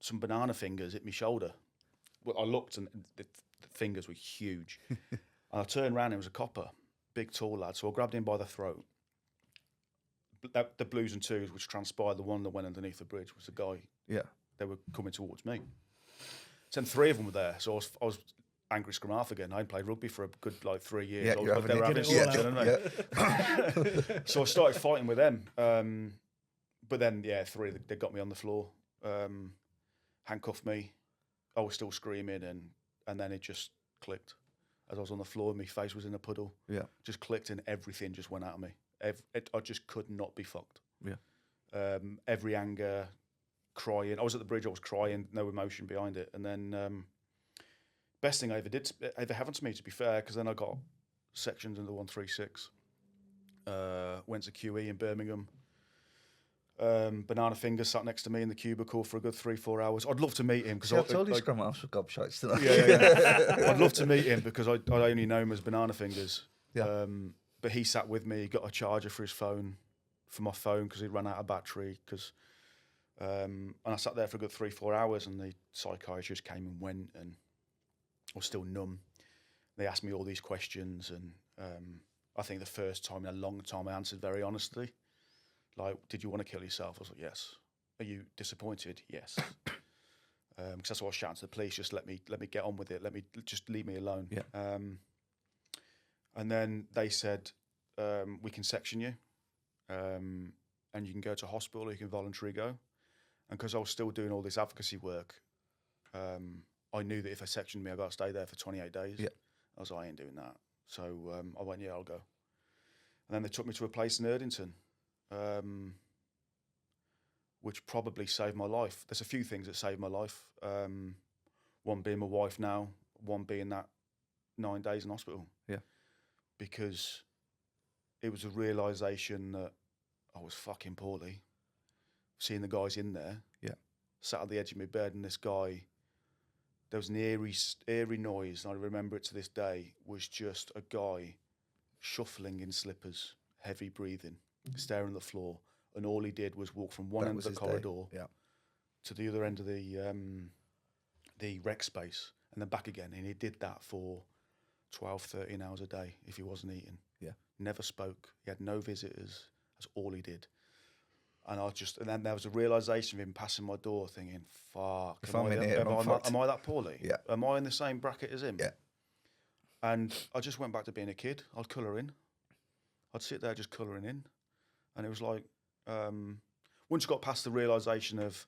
some banana fingers hit my shoulder. Well, I looked and the fingers were huge. And I turned around and it was a copper, big tall lad. So I grabbed him by the throat. The blues and twos, which transpired, the one that went underneath the bridge was the guy. Yeah. They were coming towards me. So then 3 of them were there. So I was angry scrum half again. I hadn't played rugby for a good 3 years. Yeah, you're They were having having it it, all you know what I mean? So I started fighting with them. But then, 3, they got me on the floor, handcuffed me. I was still screaming, and then it just clicked. As I was on the floor, my face was in a puddle. Yeah. Just clicked and everything just went out of me. I just could not be fucked. Yeah. Every anger, crying. I was at the bridge, I was crying, no emotion behind it. And then best thing ever happened to me, to be fair, because then I got sectioned into 136. Went to QE in Birmingham. Banana Fingers sat next to me in the cubicle for a good 3-4 hours. I'd love to meet him because I told you Scrum House for gobshites tonight. Yeah. I'd love to meet him because I only know him as Banana Fingers. Yeah. But he sat with me. He got a charger for his phone, for my phone, because he'd run out of battery. And I sat there for a good 3-4 hours, and the psychiatrist came and went, and I was still numb. They asked me all these questions, and I think the first time in a long time I answered very honestly. Like, did you want to kill yourself? I was like, yes. Are you disappointed? Yes. Because that's what I was shouting to the police. Just let me get on with it. Just leave me alone. Yeah. And then they said, we can section you. and you can go to hospital or you can voluntarily go. And because I was still doing all this advocacy work, I knew that if they sectioned me, I got to stay there for 28 days. Yeah. I was like, I ain't doing that. So I went, yeah, I'll go. And then they took me to a place in Erdington, which probably saved my life. There's a few things that saved my life. One being my wife now, one being that 9 days in hospital. Yeah. Because it was a realisation that I was fucking poorly. Seeing the guys in there. Yeah. Sat at the edge of my bed, and this guy, there was an eerie noise, and I remember it to this day, was just a guy shuffling in slippers, heavy breathing, staring at the floor, and all he did was walk from one That end was of the his day. corridor Yeah. to the other end of the rec space, and then back again, and he did that for 12, 13 hours a day if he wasn't eating. Yeah. Never spoke. He had no visitors. That's all he did. And then there was a realisation of him passing my door, thinking, "Fuck, If I'm in here, I'm am I that poorly? Yeah. Am I in the same bracket as him?" Yeah. And I just went back to being a kid. I'd colour in. I'd sit there just colouring in, and it was like, once you got past the realisation of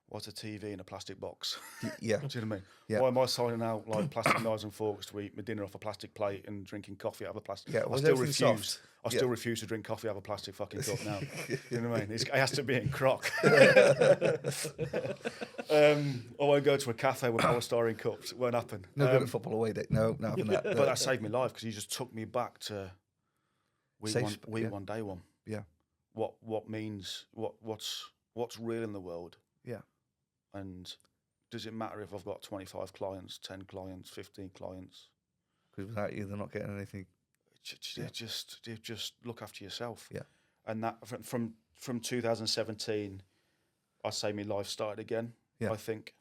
what's a TV in a plastic box. Yeah. Do you know what I mean? Yeah. Why am I signing out like plastic knives and forks to eat my dinner off a plastic plate and drinking coffee out of a plastic? Yeah, I was still everything refuse. soft? I still refuse to drink coffee out of a plastic fucking cup now. You know what I mean? It has to be in crock. I won't go to a cafe with polystyrene cups. It won't happen. No good at football away day. No, not having that. But that saved my life because he just took me back to week Safe one, day one. Yeah. What means what's real in the world? Yeah. And does it matter if I've got 25 clients, 10 clients, 15 clients? Because without you, they're not getting anything. Just look after yourself. Yeah. And that from 2017, I say my life started again. Yeah. I think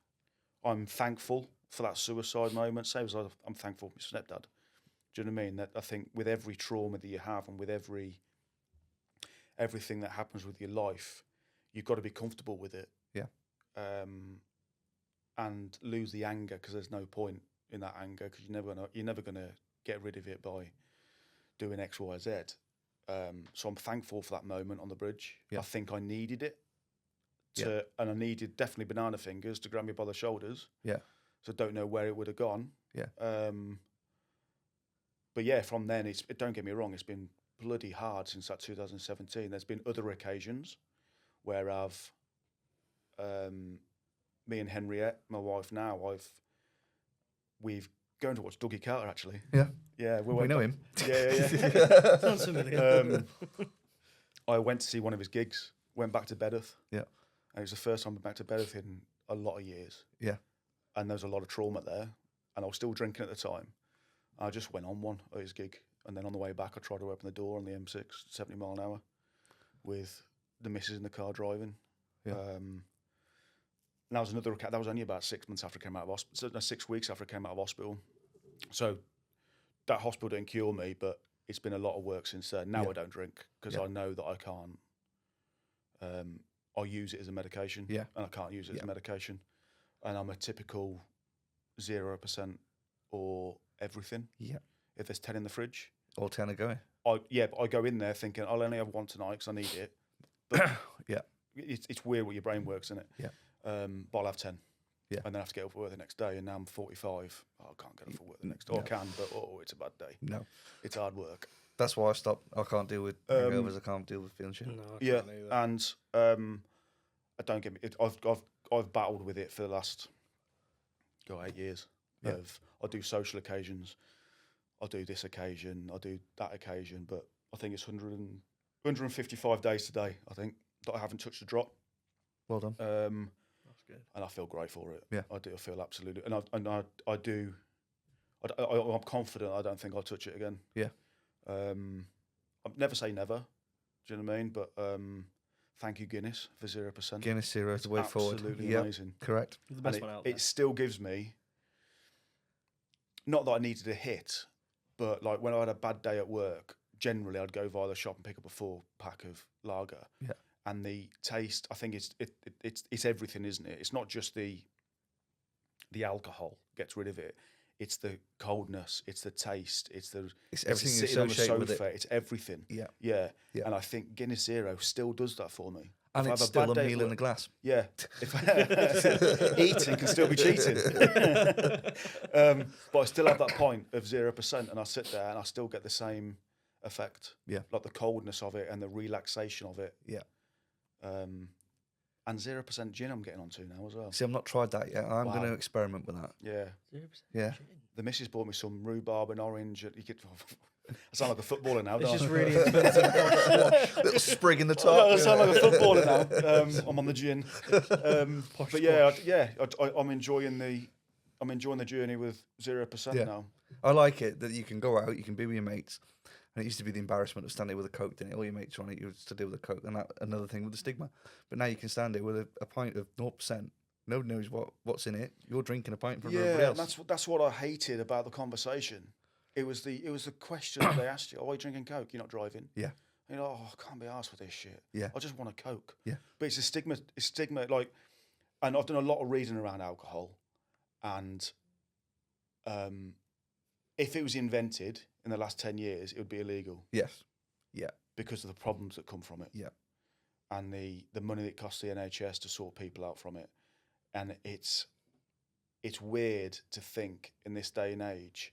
I'm thankful for that suicide moment. Same as I'm thankful for my stepdad. Do you know what I mean? That I think with every trauma that you have and with everything that happens with your life, you've got to be comfortable with it. Yeah. And lose the anger, because there's no point in that anger, because you're never gonna get rid of it by doing X, Y, Z. So I'm thankful for that moment on the bridge. Yeah. I think I needed it and I needed definitely banana fingers to grab me by the shoulders. Yeah. So I don't know where it would have gone. Yeah. But yeah, from then don't get me wrong, it's been bloody hard since that 2017. There's been other occasions where me and Henriette, my wife now, we've gone to watch Dougie Carter actually. Yeah. Yeah, We know him. Yeah. Sounds familiar. I went to see one of his gigs, went back to Bedworth. Yeah. And it was the first time I've been back to Bedworth in a lot of years. Yeah. And there was a lot of trauma there. And I was still drinking at the time. I just went on one at his gig. And then on the way back, I tried to open the door on the M6, 70 mile an hour, with the missus in the car driving. Yeah. And that was that was only about 6 months after I came out of hospital. So, no, 6 weeks after I came out of hospital. So that hospital didn't cure me, but it's been a lot of work since then. Now I don't drink because I know that I can't. I use it as a medication, and I can't use it as a medication. And I'm a typical 0% or everything. Yeah. If there's 10 in the fridge, all 10 are going. But I go in there thinking I'll only have one tonight because I need it. But it's weird what your brain works, isn't it? Yeah. But I'll have 10. Yeah. And then I have to get up for work the next day. And now I'm 45. I can't get up for work the next day. Or I can, but it's a bad day. No. It's hard work. That's why I stopped. I can't deal with hangovers. I can't deal with feeling shit. No, I can't either. And I don't get me. I've battled with it for the last 8 years. Yeah. I do social occasions. I'll do this occasion. I'll do that occasion. But I think it's 155 days today, I think, that I haven't touched a drop. Well done. That's good. And I feel great for it. Yeah. I do. I feel absolutely. And I do. I'm confident I don't think I'll touch it again. Yeah. I'll never say never. Do you know what I mean? But thank you, Guinness, for 0%. Guinness 0 is the way forward. Absolutely amazing. Correct. The best And one out there. it still gives me, not that I needed a hit, but like when I had a bad day at work, generally I'd go via the shop and pick up a 4-pack of lager. Yeah. And the taste, I think it's everything, isn't it? It's not just the alcohol gets rid of it. It's the coldness. It's the taste. It's the everything sitting on the associated with sofa. it. It's everything. Yeah. Yeah. Yeah. And I think Guinness Zero still does that for me. And If I it's have still a bad day at meal in work- a glass. Yeah. Eating can still be cheating. But I still have that point of 0%, and I sit there and I still get the same effect. Yeah. Like the coldness of it and the relaxation of it. Yeah. And 0% gin I'm getting onto now as well. See, I've not tried that yet. I'm going Wow. to experiment with that. Yeah. 0% Yeah. gin. The missus bought me some rhubarb and orange. You could, I sound like a footballer now, It's don't just I? really expensive. Little sprig in the I top. sound like a footballer now. I'm on the gin. But yeah, I'm enjoying the journey with 0% Yeah. now. I like it that you can go out, you can be with your mates. And it used to be the embarrassment of standing with a Coke, didn't it? All your mates were on it, you would still deal with a Coke. And that another thing with the stigma. But now you can stand there with a pint of 0%. Nobody knows what's in it. You're drinking a pint from everybody Yeah, else. that's what I hated about the conversation. It was the question that they asked you. Oh, are you drinking Coke? You're not driving. Yeah. And you're like, oh, I can't be arsed with this shit. Yeah. I just want a Coke. Yeah. But it's a stigma. It's stigma. Like, and I've done a lot of reading around alcohol, and if it was invented in the last 10 years, it would be illegal Yes. Yeah. because of the problems that come from it. Yeah. And the money that costs the NHS to sort people out from it. And it's weird to think in this day and age,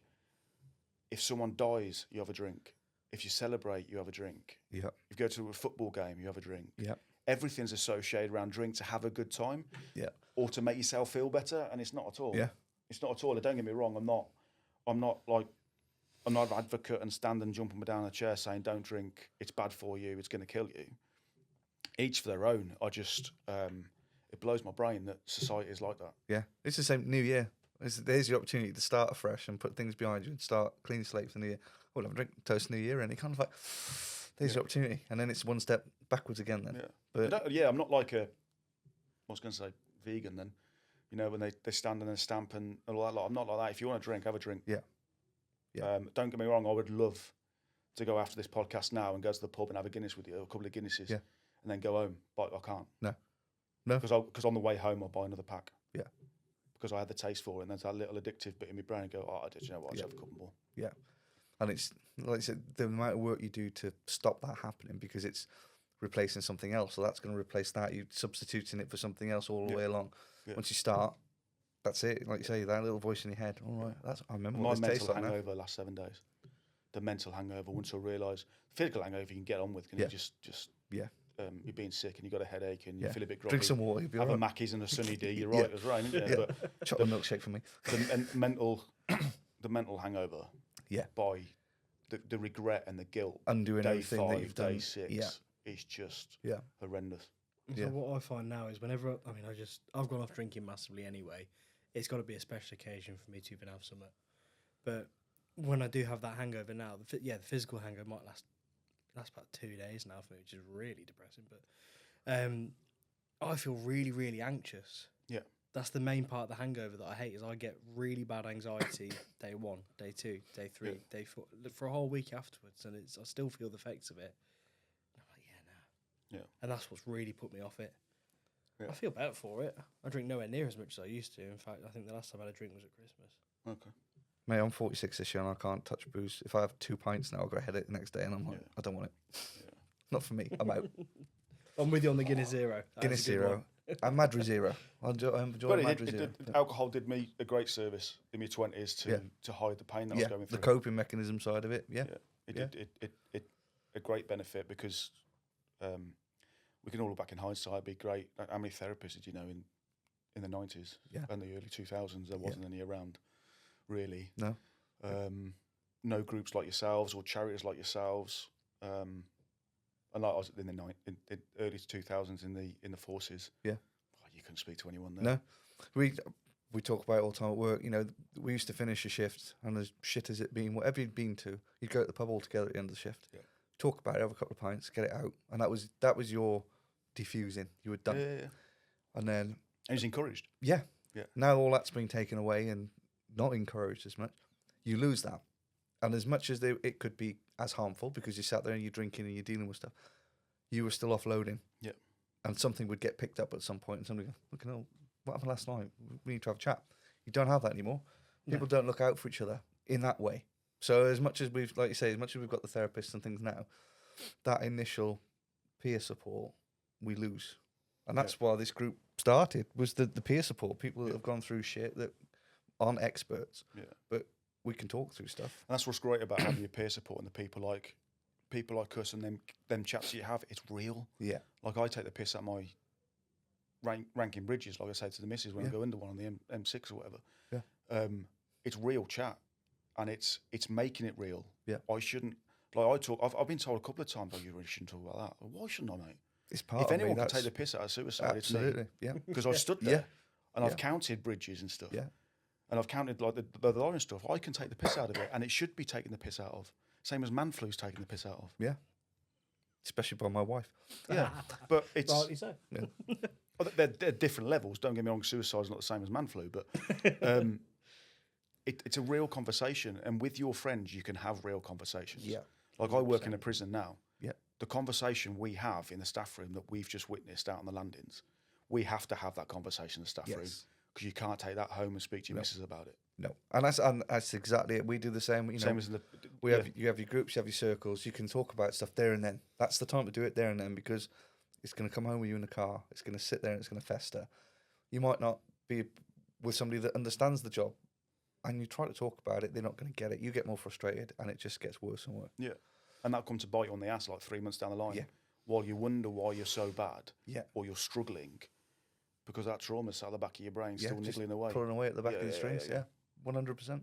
if someone dies, you have a drink. If you celebrate, you have a drink. Yeah. If you go to a football game, you have a drink. Yeah. Everything's associated around drink to have a good time. Yeah. Or to make yourself feel better, and it's not at all. Yeah. It's not at all. Don't get me wrong. I'm not an advocate and stand and jump up and down a chair saying don't drink. It's bad for you. It's going to kill you. Each for their own. It blows my brain that society is like that. Yeah. It's the same New Year. There's your opportunity to start afresh and put things behind you and start clean slate for the New Year. Well, have a drink, toast New Year, and it kind of like, there's your opportunity. And then it's one step backwards again then. Yeah. But I'm not like I was going to say vegan then. You know, when they stand on a stamp and all that lot. I'm not like that. If you want to drink, have a drink. Yeah. Yeah. Don't get me wrong. I would love to go after this podcast now and go to the pub and have a Guinness with you, a couple of Guinnesses, Yeah. and then go home. But I can't. No. Because on the way home I'll buy another pack. Yeah. Because I had the taste for it, and there's that little addictive bit in my brain. And go, oh, you know what? I'll just have a couple more. Yeah. And it's, like I said, the amount of work you do to stop that happening because it's replacing something else. So that's going to replace that. You're substituting it for something else all the way along. Yeah. Once you start, that's it. Like you say, that little voice in your head. All right, I remember My what this tastes mental like now. hangover last 7 days. The mental hangover. Once I realised, physical hangover you can get on with. Can you just Yeah. You're being sick and you got a headache and you Yeah. feel a bit groggy. Drink some water. You'll be Have all a right. Mackies and a sunny D. You're Yeah. right, it was right, isn't it? Yeah. But Chocolate milkshake for me. the mental, the mental hangover. Yeah. By the regret and the guilt. Undoing Day everything 5, that you've done. day 6. Yeah. Is just Yeah. horrendous. So Yeah. what I find now is whenever I've gone off drinking massively anyway. It's got to be a special occasion for me to even have something. But when I do have that hangover now, the physical hangover might last about 2 days now for me, which is really depressing. But I feel really, really anxious. Yeah. That's the main part of the hangover that I hate is I get really bad anxiety day 1, day 2, day 3, day 4, for a whole week afterwards, and I still feel the effects of it. I'm like, yeah. And that's what's really put me off it. Yeah. I feel better for it. I drink nowhere near as much as I used to. In fact, I think the last time I had a drink was at Christmas. Okay. Mate, I'm 46 this year and I can't touch booze. If I have 2 pints now, I'll go a headache the next day and I'm like, I don't want it. Not for me. I'm out. I'm with you on the Guinness Zero. Guinness Zero. I'm Madry Zero. I enjoy But Madry Zero. alcohol did me a great service in my 20s to hide the pain that I was going through. The coping mechanism side of it. Yeah. It did a great benefit because we can all look back in hindsight. It'd be great. How many therapists did you know in the 90s and the early 2000s? There wasn't any around, really. No. No groups like yourselves or charities like yourselves. And like I was in the early 2000s in the forces. Yeah. Oh, you couldn't speak to anyone there. No. We talk about it all the time at work. You know, we used to finish a shift, and as shit as it been, whatever you'd been to, you'd go to the pub all together at the end of the shift. Yeah. Talk about it, have a couple of pints, get it out, and that was your diffusing. You were done. Yeah. And then And he's encouraged. Yeah. Yeah. Now all that's been taken away and not encouraged as much. You lose that. And as much as it could be as harmful because you sat there and you're drinking and you're dealing with stuff, you were still offloading. Yeah. And something would get picked up at some point and somebody go, look, what happened last night? We need to have a chat. You don't have that anymore. People don't look out for each other in that way. So as much as we've, like you say, as much as we've got the therapists and things now, that initial peer support we lose, and that's why this group started, was the peer support. People that have gone through shit that aren't experts, but we can talk through stuff. And that's what's great about having your peer support and the people like us and them chats you have. It's real. Yeah. Like I take the piss at my ranking bridges, like I say to the missus when I go into one on the M6 or whatever. Yeah. It's real chat, and it's making it real. Yeah. I shouldn't. Like I've been told a couple of times, "Oh, you really shouldn't talk about that." Well, why shouldn't I, mate? It's part If of anyone me, can take the piss out of suicide, absolutely, it's yeah. because I've stood there and I've counted bridges and stuff. Yeah. And I've counted like the line and stuff. I can take the piss out of it, and it should be taking the piss out of. Same as man flu's taking the piss out of. Yeah. Especially by my wife. Yeah, but it's Rightly so. well, they're different levels. Don't get me wrong, suicide's not the same as man flu, but it's a real conversation, and with your friends, you can have real conversations. Yeah. Like I work in a prison now. Yeah. The conversation we have in the staff room that we've just witnessed out on the landings, we have to have that conversation in the staff room, because you can't take that home and speak to your missus about it. No, and that's exactly it. We do the same. You know, Same as in the you have your groups, you have your circles. You can talk about stuff there and then. That's the time to do it there and then, because it's going to come home with you in the car. It's going to sit there and it's going to fester. You might not be with somebody that understands the job, and you try to talk about it. They're not going to get it. You get more frustrated, and it just gets worse and worse. Yeah, and that'll come to bite you on the ass like 3 months down the line. Yeah. While you wonder why you're so bad. Yeah. Or you're struggling, because that trauma's sat at the back of your brain, Yeah, still just niggling away. pulling away at the back of the strings. Yeah, 100%.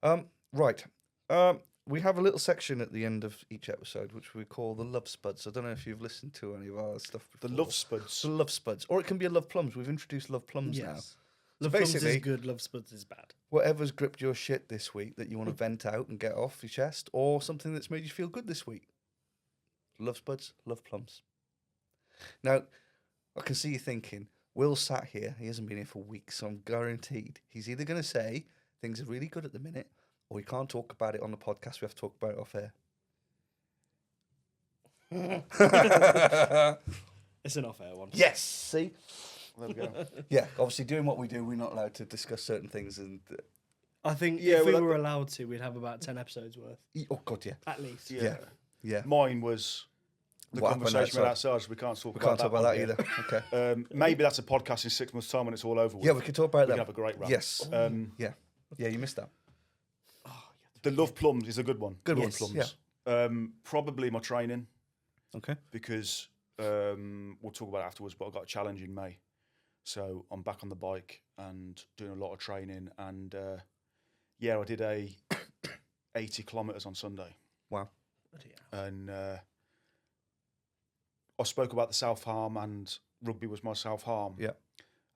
Yeah. Right. We have a little section at the end of each episode which we call the Love Spuds. I don't know if you've listened to any of our stuff before. The Love Spuds. The Love Spuds. Or it can be a Love Plums. We've introduced Love Plums now. Love So Plums is basically- good, Love Spuds is bad. Whatever's gripped your shit this week that you want to vent out and get off your chest, or something that's made you feel good this week. Love Spuds, Love Plums. Now, I can see you thinking, Will sat here, he hasn't been here for weeks, so I'm guaranteed he's either going to say things are really good at the minute, or we can't talk about it on the podcast, we have to talk about it off air. It's an off-air one. Yes, see? There we go. Yeah, obviously doing what we do, we're not allowed to discuss certain things. And I think Yeah, if we well, were allowed to, we'd have about 10 episodes worth. oh, God, yeah. At least. Yeah. Mine was the What happened conversation with outside? outside, so we can't talk We about can't talk about on that here. either. Okay. Maybe that's a podcast in 6 months' time when it's all over with. Yeah, we can talk about We that. can have a great rant. Yes. Yeah. Yeah, you missed that. The Love Plums is a good one. Good Love one, Plums. Probably my training, Okay. because we'll talk about it afterwards, but I got a challenge in May. So I'm back on the bike and doing a lot of training. And I did a 80 kilometres on Sunday. Wow. And I spoke about the self-harm, and rugby was my self-harm. Yeah.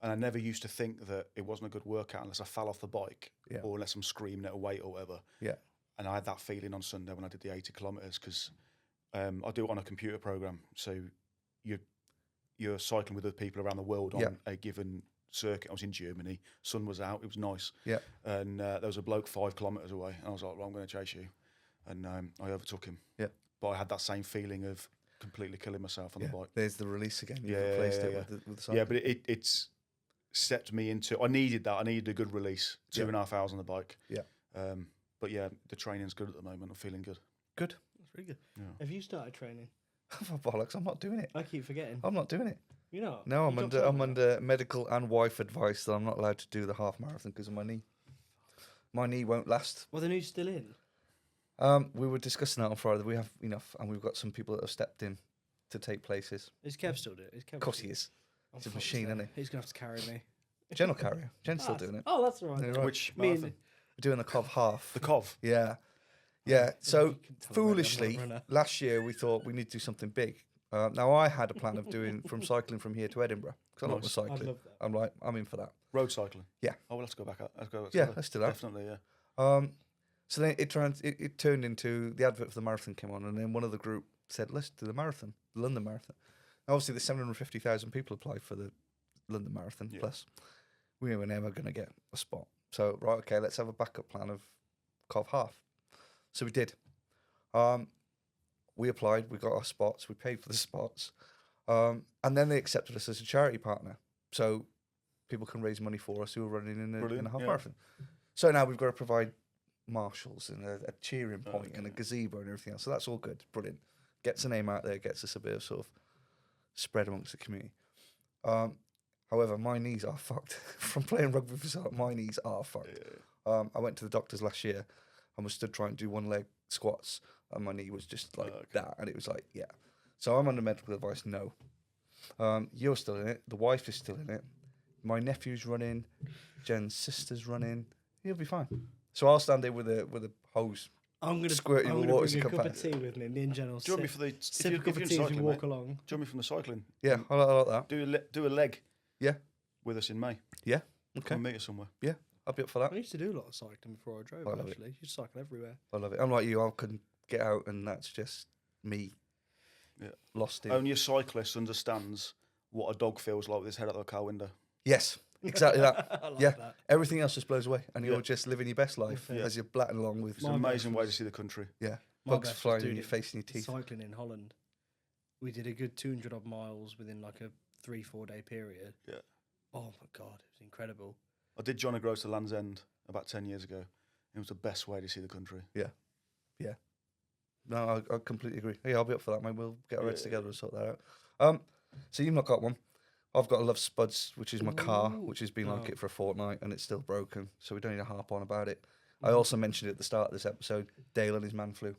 And I never used to think that it wasn't a good workout unless I fell off the bike, Yeah. or unless I'm screaming at a weight or whatever. Yeah. And I had that feeling on Sunday when I did the 80 kilometres, because I do it on a computer program. So you're cycling with other people around the world on a given circuit. I was in Germany, sun was out, it was nice. Yeah. And there was a bloke 5 kilometres away, and I was like, well, I'm going to chase you. And I overtook him. Yeah. But I had that same feeling of completely killing myself on Yeah. the bike. There's the release again. You've Yeah, replaced yeah, it yeah. with the Yeah, but it's stepped me into. I needed that. I needed a good release. 2.5 hours on the bike. Yeah. But yeah, the training's good at the moment. I'm feeling good. Good. That's really good. Yeah. Have you started training? Bollocks, I'm not doing it. I keep forgetting. I'm not doing it. You know? No, You dropped I'm out. under medical and wife advice that I'm not allowed to do the half marathon because of my knee. My knee won't last. Well, then who's still in? We were discussing that on Friday. We have enough, and we've got some people that have stepped in to take places. Is Kev still doing it? Is Kev Of course he is. Oh, He's a fuck's machine, sake. isn't he? He's going to have to carry me. Jen will carry her. Jen's still doing it. Oh, that's all right. Yeah, right. Which Me marathon? and We're doing the Cov half. The Cov. Yeah. Yeah. So You can tell already, I'm not a foolishly, runner. last year we thought we need to do something big. Now I had a plan of doing from cycling from here to Edinburgh because I love the Nice. I cycling. love that. I'm like, I'm in for that. Road cycling. Yeah. Oh, well, let's go back. Let's go. Yeah, let's do that. Definitely, yeah. So then it turned into the advert for the marathon came on, and then one of the group said, "Let's do the marathon, the London Marathon." Obviously, there's 750,000 people applied for the London Marathon. Yeah. Plus, we were never going to get a spot. So right, okay, let's have a backup plan of Cov half. So we did. We applied, we got our spots, we paid for the spots, and then they accepted us as a charity partner. So people can raise money for us who are running in a Brilliant, half yeah. marathon. So now we've got to provide marshals and a cheering point and a gazebo and everything else. So that's all good. Brilliant. Gets the name out there, gets us a bit of sort of spread amongst the community. However, my knees are fucked. From playing rugby for so long, my knees are fucked. I went to the doctors last year and was stood trying to do one leg squats and my knee was just like that. And it was like, yeah. So I'm under medical advice, no. You're still in it. The wife is still in it. My nephew's running. Jen's sister's running. He'll be fine. So I'll stand there with a hose. I'm going to Squirt you with water as bring you a come cup past. of tea with me. Me and Jen will Do you want me for the sip a if cup you're of tea as we cycling, walk mate? along. Do you want me from the cycling? Yeah, I like that. Do a leg. Yeah. With us in May. Yeah. Okay. Come meet us somewhere. Yeah, I'll be up for that. I used to do a lot of cycling before I drove, I love it. actually. You just cycle everywhere. I love it. I'm like you. I couldn't get out, and that's just me. Yeah. Lost in. Only a cyclist understands what a dog feels like with his head out the car window. Yes, exactly that. I like Yeah. that. Everything else just blows away, and you're Yeah. just living your best life Yeah. as you're blatting along with It's an My amazing best way to was- see the country. My bugs best was flying in doing your it face and your teeth. Cycling in Holland. We did a good 200 odd miles within like a 3-4 day period. Yeah. Oh my God, it was incredible. I did John O'Groats to Land's End about 10 years ago. It was the best way to see the country. No, I completely agree. Yeah, I'll be up for that, mate. We'll get our heads Yeah. together and sort that out. So you've not got one. I've got a Love Spuds, which is my car, Ooh. which has been like Oh. it for a fortnight, and it's still broken. So we don't need to harp on about it. I also mentioned it at the start of this episode. Dale and his man flu.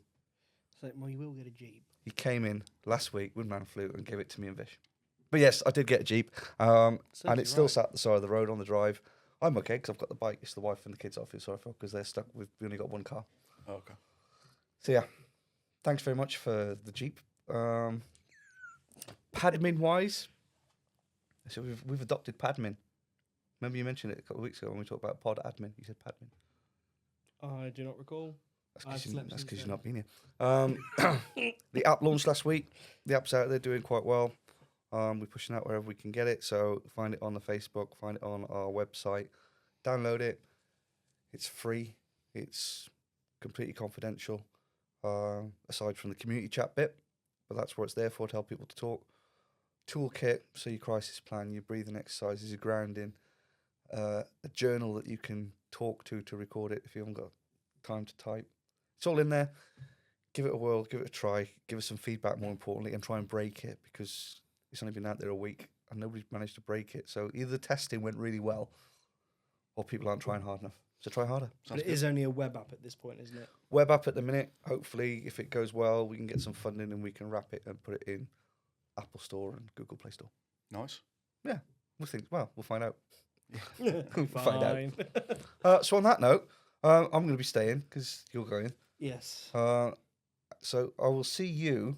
So, well, you will get a Jeep. He came in last week with man flu and gave it to me and Vish. But yes, I did get a Jeep, and it's still sat at the side of the road on the drive. I'm okay because I've got the bike. It's the wife and the kids I feel sorry for because they're stuck with. We only got one car. Oh, okay. So yeah, thanks very much for the Jeep. Padmin wise, so we've adopted Padmin. Remember you mentioned it a couple of weeks ago when we talked about pod admin. You said Padmin. I do not recall. That's I've because slept you've since not been here. The app launched last week. The app's out there doing quite well. We're pushing out wherever we can get it. So find it on the Facebook, find it on our website, download it. It's free. It's completely confidential, aside from the community chat bit. But that's what it's there for, to help people to talk. Toolkit, so your crisis plan, your breathing exercises, your grounding. A journal that you can talk to record it if you haven't got time to type. It's all in there. Give it a whirl, give it a try, give us some feedback more importantly, and try and break it because it's only been out there a week and nobody's managed to break it. So either the testing went really well or people aren't trying hard enough. So try harder. But it is only a web app at this point, isn't it? Web app at the minute. Hopefully, if it goes well, we can get some funding and we can wrap it and put it in Apple Store and Google Play Store. Nice. We'll find out. Fine. Find out. So on that note, I'm going to be staying because you're going. Yes. So I will see you.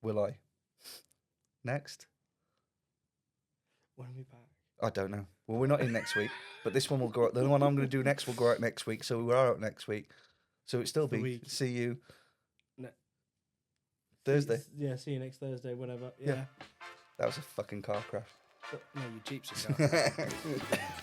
Will I? Next? When are we back? I don't know. Well, we're not in next week, but this one will go out. The one I'm going to do next will go out next week. So we are out next week. So it still The be week. see you Ne- Thursday. Yeah, see you next Thursday, whenever. Yeah. That was a fucking car crash. But, no, your Jeep's a car.